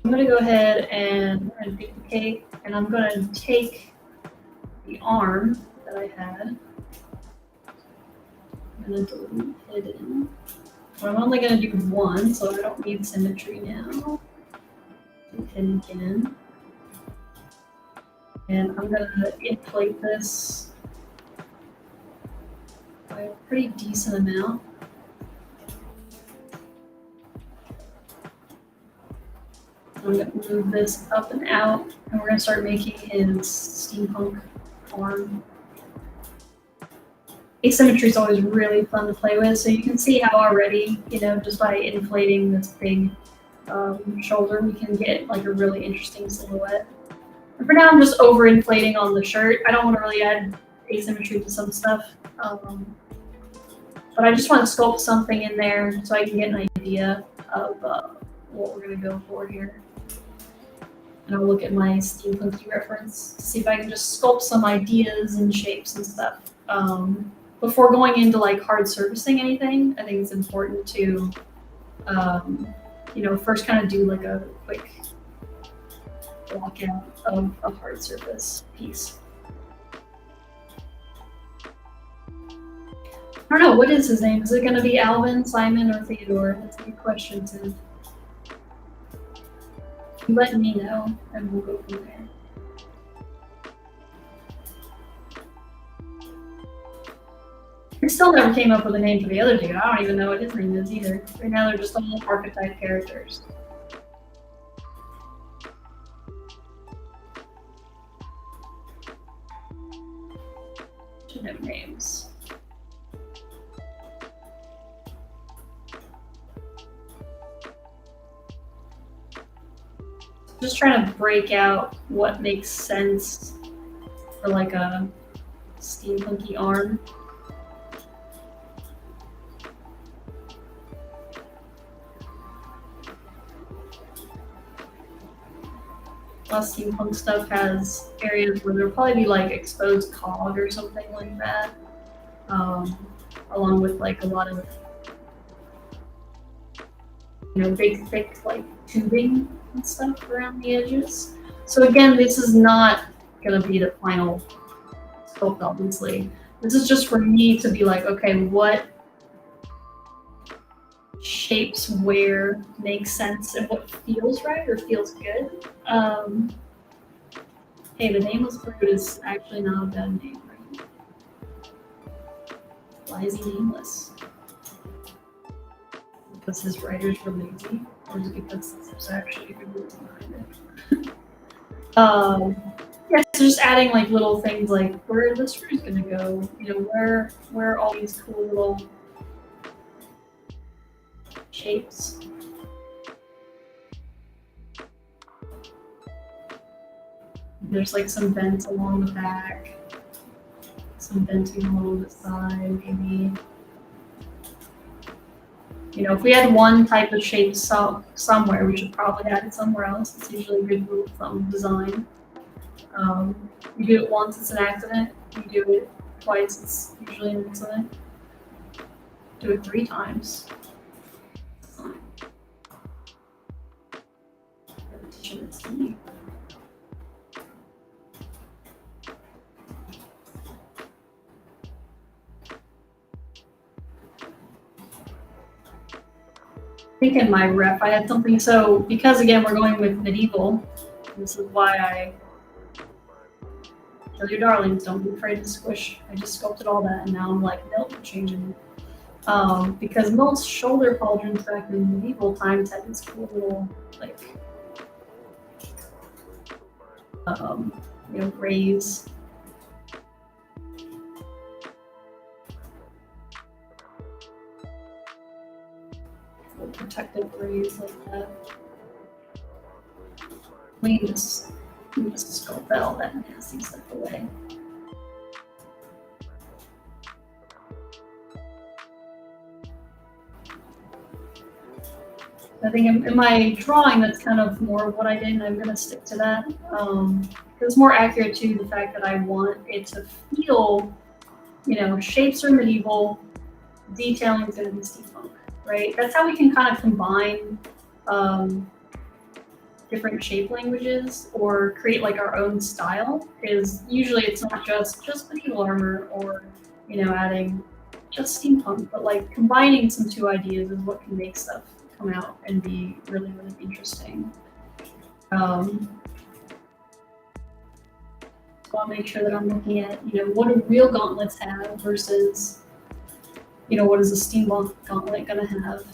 I'm gonna go ahead and duplicate, and I'm gonna take the arm that I had. I'm gonna delete hidden. But I'm only gonna do one, so I don't need symmetry now. Hidden again. And I'm going to inflate this by a pretty decent amount. I'm going to move this up and out, and we're going to start making his steampunk arm. Asymmetry is always really fun to play with, so you can see how already, just by inflating this big shoulder, we can get like a really interesting silhouette. For now, I'm just overinflating on the shirt. I don't want to really add asymmetry to some stuff. But I just want to sculpt something in there so I can get an idea of what we're going to go for here. And I'll look at my steampunky reference to see if I can just sculpt some ideas and shapes and stuff. Before going into like hard surfacing anything, I think it's important to, first kind of do like a quick block out of a hard surface piece. I don't know, what is his name? Is it going to be Alvin, Simon, or Theodore? That's a good question, too. You let me know, and we'll go from there. We still never came up with a name for the other dude. I don't even know what his name is either. Right now they're just all archetype characters. Should have names. Just trying to break out what makes sense for like a steampunky arm. A lot of steampunk stuff has areas where there'll probably be like exposed cog or something like that, along with like a lot of big thick like tubing and stuff around the edges. So again, this is not gonna be the final sculpt, obviously. This is just for me to be like, okay, what shapes where makes sense and what feels right or feels good. Hey, the nameless fruit is actually not a bad name, right? Why is he nameless? Because his writers were lazy, or is it because there's actually a good reason behind it? Yeah, so just adding like little things like where this fruit is gonna go, where are all these cool little shapes. There's like some vents along the back, some venting along the side, maybe. If we had one type of shape somewhere, we should probably add it somewhere else. It's usually a good rule of thumb design. You do it once, it's an accident. You do it twice, it's usually an accident. Do it 3 times. Repetition is key. I think in my rep I had something, so because again we're going with medieval, this is why I kill your darlings, don't be afraid to squish. I just sculpted all that and now I'm like, nope, I'm changing it. Because most shoulder pauldrons back in medieval times had this cool little like raise. Protective rays like that. We can just sculpt all that nasty stuff away. I think in my drawing, that's kind of more of what I did, and I'm going to stick to that. It's more accurate to the fact that I want it to feel, shapes are medieval, detailing is going to be steampunk. Right? That's how we can kind of combine different shape languages or create like our own style. Because usually it's not just medieval armor or adding just steampunk, but like combining some 2 ideas is what can make stuff come out and be really, really interesting. So I'll make sure that I'm looking at what do real gauntlets have versus what is a steampunk gauntlet gonna have?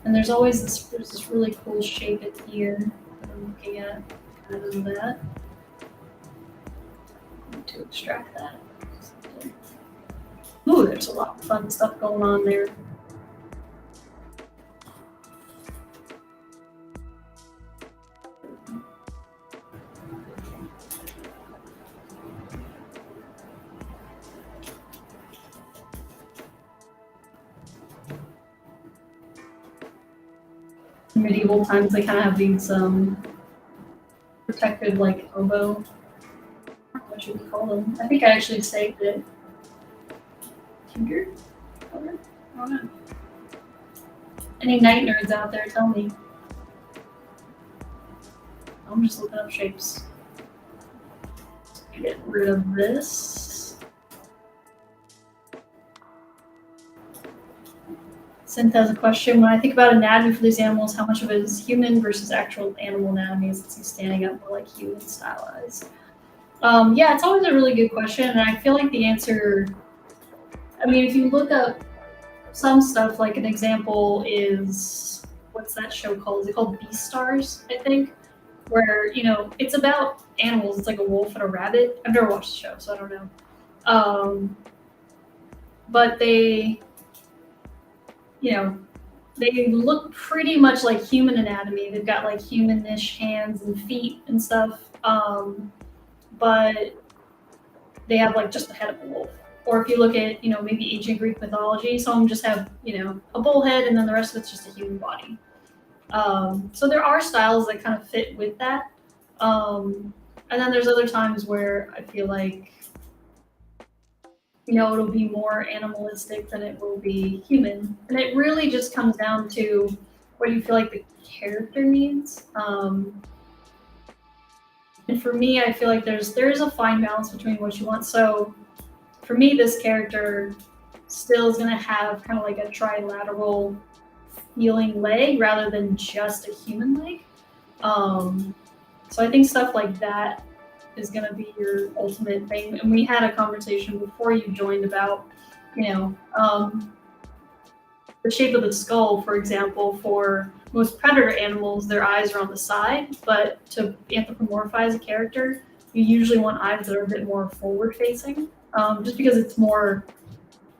And there's always this really cool shape in here that I'm looking at, kind of that. I need to extract that. Ooh, there's a lot of fun stuff going on there. Medieval times, they kind of have these protected like elbow. What should we call them? I think I actually saved it. Finger? I don't know. Any night nerds out there, tell me. I'm just looking up shapes. Get rid of this. Synth has a question. When I think about anatomy for these animals, how much of it is human versus actual animal anatomy? Is it standing up more like human stylized? Yeah, it's always a really good question, and I feel like the answer, I mean, if you look up some stuff, like an example is, what's that show called? Is it called Beastars, I think? Where, it's about animals. It's like a wolf and a rabbit. I've never watched the show, so I don't know. But they, they look pretty much like human anatomy. They've got like humanish hands and feet and stuff. But they have like just the head of a wolf. Or if you look at, maybe ancient Greek mythology, some of them just have, a bullhead and then the rest of it's just a human body. So there are styles that kind of fit with that. And then there's other times where I feel like, it'll be more animalistic than it will be human. And it really just comes down to what you feel like the character needs. And for me, I feel like there is a fine balance between what you want. So for me, this character still is going to have kind of like a trilateral feeling leg rather than just a human leg. So I think stuff like that is going to be your ultimate thing. And we had a conversation before you joined about, the shape of the skull, for example. For most predator animals, their eyes are on the side, but to anthropomorphize a character, you usually want eyes that are a bit more forward facing, just because it's more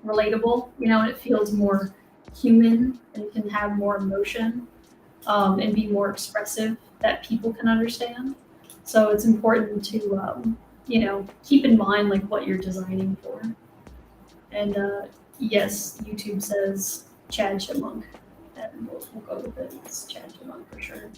relatable, and it feels more human and can have more emotion, and be more expressive that people can understand. So it's important to, keep in mind like what you're designing for. And yes, YouTube says Chad Chipmunk, and we'll go with it. It's Chad Chipmunk for sure.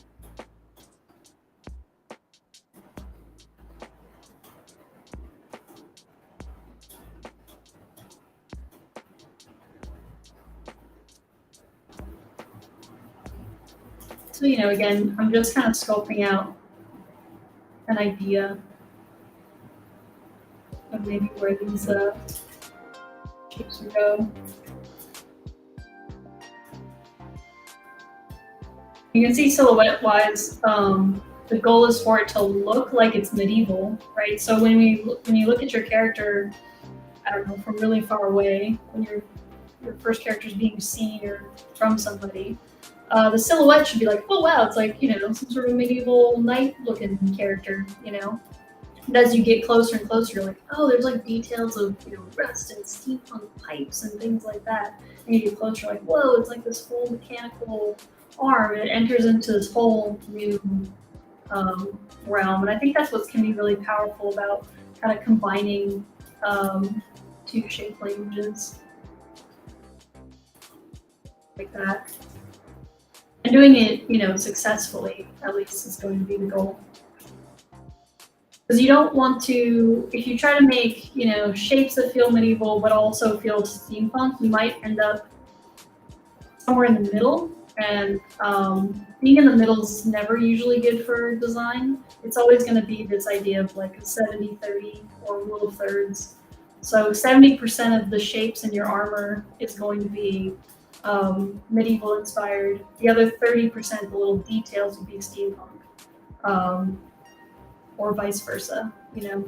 So, again, I'm just kind of scoping out an idea of maybe where these shapes would go. You can see silhouette-wise, the goal is for it to look like it's medieval, right? So when you look at your character, I don't know, from really far away, when your first character is being seen or from somebody, the silhouette should be like, oh wow, it's like, some sort of medieval knight-looking character, And as you get closer and closer, you're like, oh, there's like details of, rust and steampunk pipes and things like that. And you get closer, you're like, whoa, it's like this full mechanical arm. It enters into this whole new realm. And I think that's what can be really powerful about kind of combining two shape languages like that. And doing it, successfully, at least, is going to be the goal. Because you don't want to, if you try to make, shapes that feel medieval but also feel steampunk, you might end up somewhere in the middle. And being in the middle is never usually good for design. It's always going to be this idea of like a 70-30 or rule of thirds. So 70% of the shapes in your armor is going to be medieval inspired. The other 30%, the little details, would be steampunk. Or vice versa,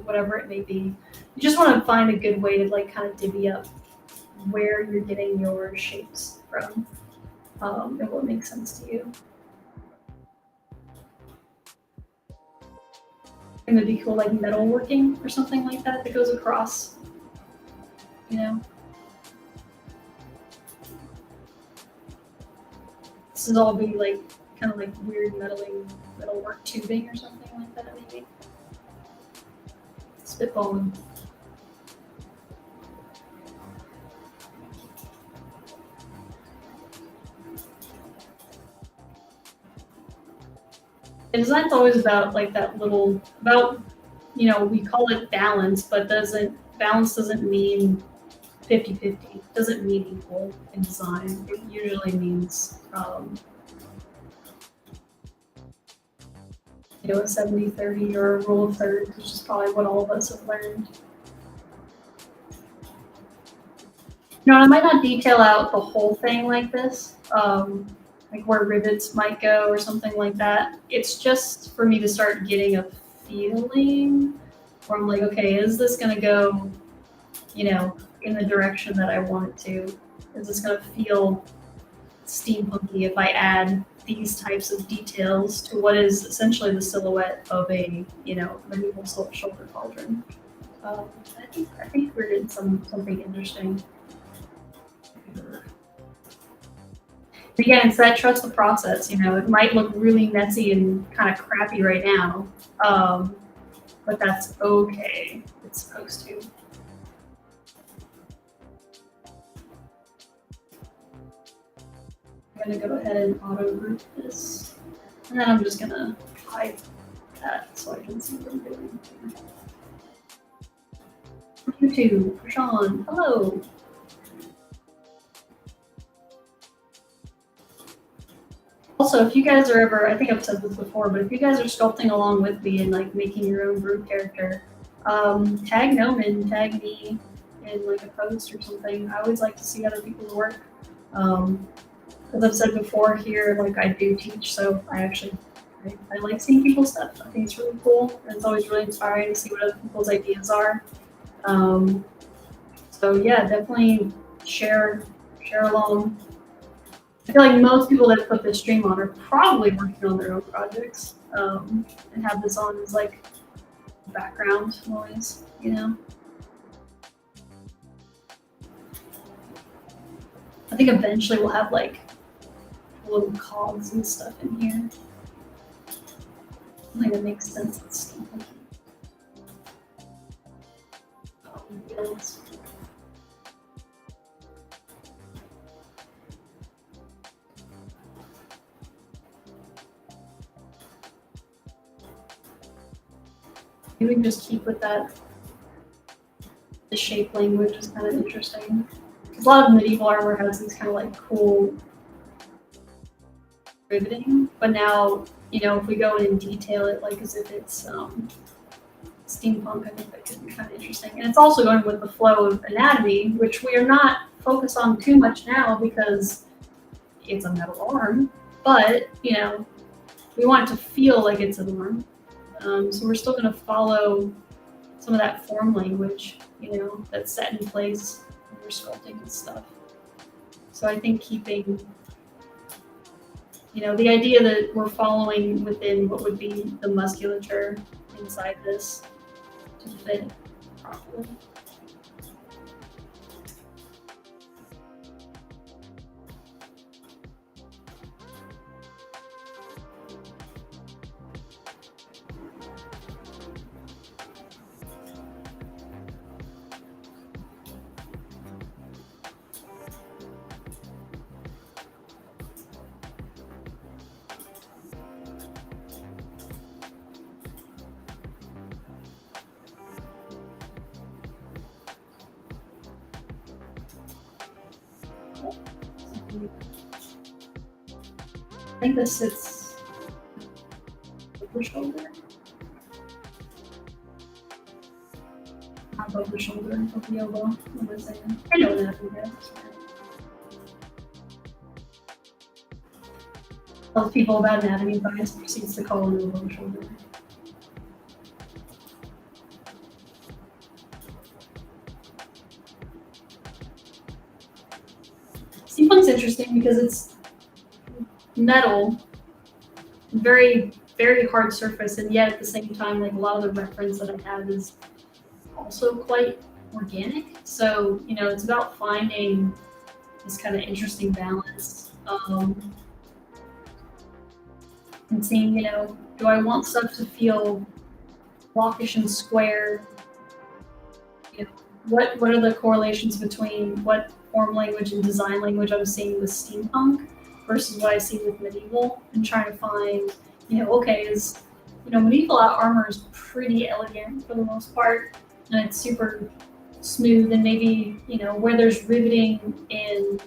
whatever it may be. You just want to find a good way to like kind of divvy up where you're getting your shapes from, and what makes sense to you. And it'd be cool, like metalworking or something like that goes across, This is all be like kind of like weird metalwork tubing or something like that, maybe. Spitballing. And design's always about like that little, we call it balance, but balance doesn't mean 50-50. It doesn't mean equal in design. It usually means, a 70-30 or a rule of thirds, which is probably what all of us have learned. I might not detail out the whole thing like this, like where rivets might go or something like that. It's just for me to start getting a feeling where I'm like, okay, is this going to go, in the direction that I want it to? Is this going to feel steampunky if I add these types of details to what is essentially the silhouette of a, medieval shoulder cauldron? I think we're getting something interesting. Again, it's that trust the process. It might look really messy and kind of crappy right now, but that's okay. It's supposed to. I'm going to go ahead and auto group this. And then I'm just going to hide that so I can see what I'm doing. YouTube, Sean, hello. Also, if you guys are ever, I think I've said this before, but if you guys are sculpting along with me and like making your own group character, tag Gnomon, tag me in like a post or something. I always like to see other people's work. As I've said before here, like I do teach, so I like seeing people's stuff. I think it's really cool, and it's always really inspiring to see what other people's ideas are. So yeah, definitely share along. I feel like most people that put this stream on are probably working on their own projects, and have this on as like background noise, you know. I think eventually we'll have like little cogs and stuff in here. I think it makes sense. It's builds. Maybe we can just keep with that. The shape language is kind of interesting. A lot of medieval armor has these kind of like cool riveting, but now, you know, if we go in and detail it like as if it's steampunk, I think that could be kind of interesting. And it's also going with the flow of anatomy, which we are not focused on too much now because it's a metal arm, but, you know, we want it to feel like it's an arm. So we're still going to follow some of that form language, you know, that's set in place when we're sculpting and stuff. So I think keeping, you know, the idea that we're following within what would be the musculature inside this to fit properly. I think this sits over shoulder. Not over shoulder, over the elbow. What was I saying? I know that. Tells people about anatomy, bias proceeds to call it over shoulder. Steampunk's interesting because it's metal, very, very hard surface, and yet at the same time, like a lot of the reference that I have is also quite organic. So, you know, it's about finding this kind of interesting balance. And seeing, you know, do I want stuff to feel blockish and square? You know, what are the correlations between what form language and design language I'm seeing with steampunk versus what I see with medieval, and trying to find, you know, okay, is, you know, medieval armor is pretty elegant for the most part, and it's super smooth, and maybe, you know, where there's riveting in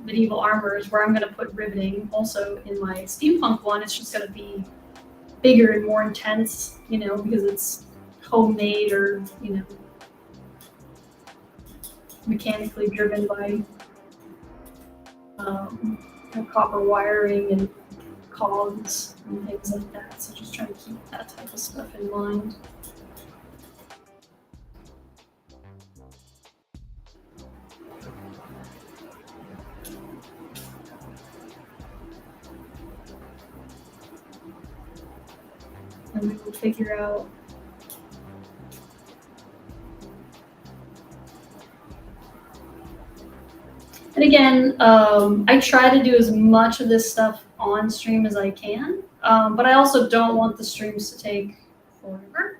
medieval armor is where I'm going to put riveting. Also in my steampunk one, it's just going to be bigger and more intense, you know, because it's homemade or, you know, mechanically driven by copper wiring and cogs and things like that. So just trying to keep that type of stuff in mind. And we will figure out and again, I try to do as much of this stuff on stream as I can, but I also don't want the streams to take forever.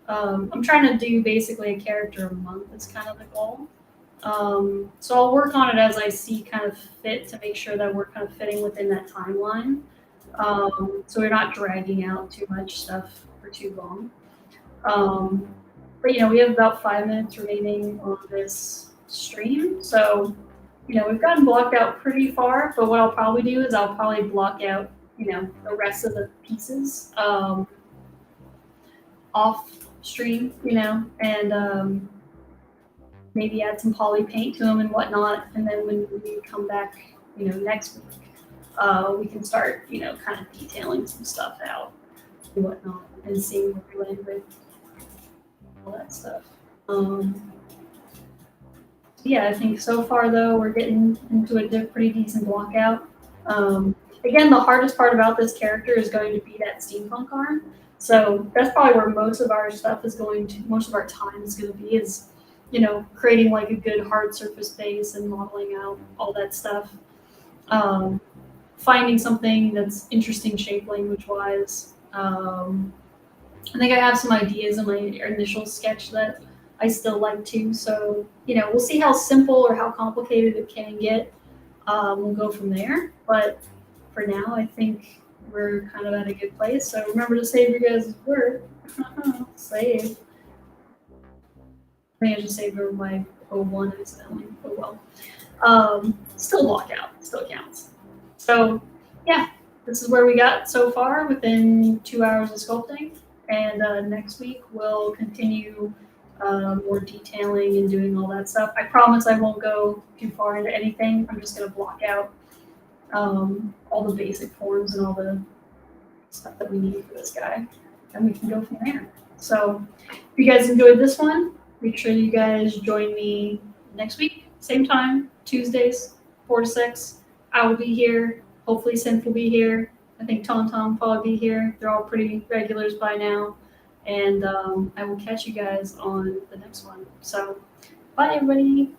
I'm trying to do basically a character a month is kind of the goal. So I'll work on it as I see kind of fit to make sure that we're kind of fitting within that timeline. So we're not dragging out too much stuff for too long. But we have about 5 minutes remaining on this stream. So, we've gotten blocked out pretty far, but what I'll probably do is I'll probably block out, the rest of the pieces off stream, and maybe add some poly paint to them and whatnot. And then when we come back, next week, we can start, kind of detailing some stuff out and whatnot and seeing where we land with all that stuff. Yeah, I think so far though we're getting into a pretty decent block out. Again, the hardest part about this character is going to be that steampunk arm. So that's probably where most of our stuff is most of our time is going to be is, creating like a good hard surface base and modeling out all that stuff. Finding something that's interesting shape language wise. I think I have some ideas in my initial sketch that I still like too. So, we'll see how simple or how complicated it can get. We'll go from there. But for now, I think we're kind of at a good place. So remember to save your guys' work. Save. I think I just saved over my 01 accidentally. Oh well. Still block out. Still counts. So, yeah, this is where we got so far within 2 hours of sculpting. And next week we'll continue more detailing and doing all that stuff. I promise I won't go too far into anything. I'm just going to block out all the basic forms and all the stuff that we need for this guy. And we can go from there. So if you guys enjoyed this one, make sure you guys join me next week. Same time, Tuesdays, 4 to 6. I will be here. Hopefully Synth will be here. I think Tom will probably be here. They're all pretty regulars by now. And I will catch you guys on the next one. So, bye, everybody.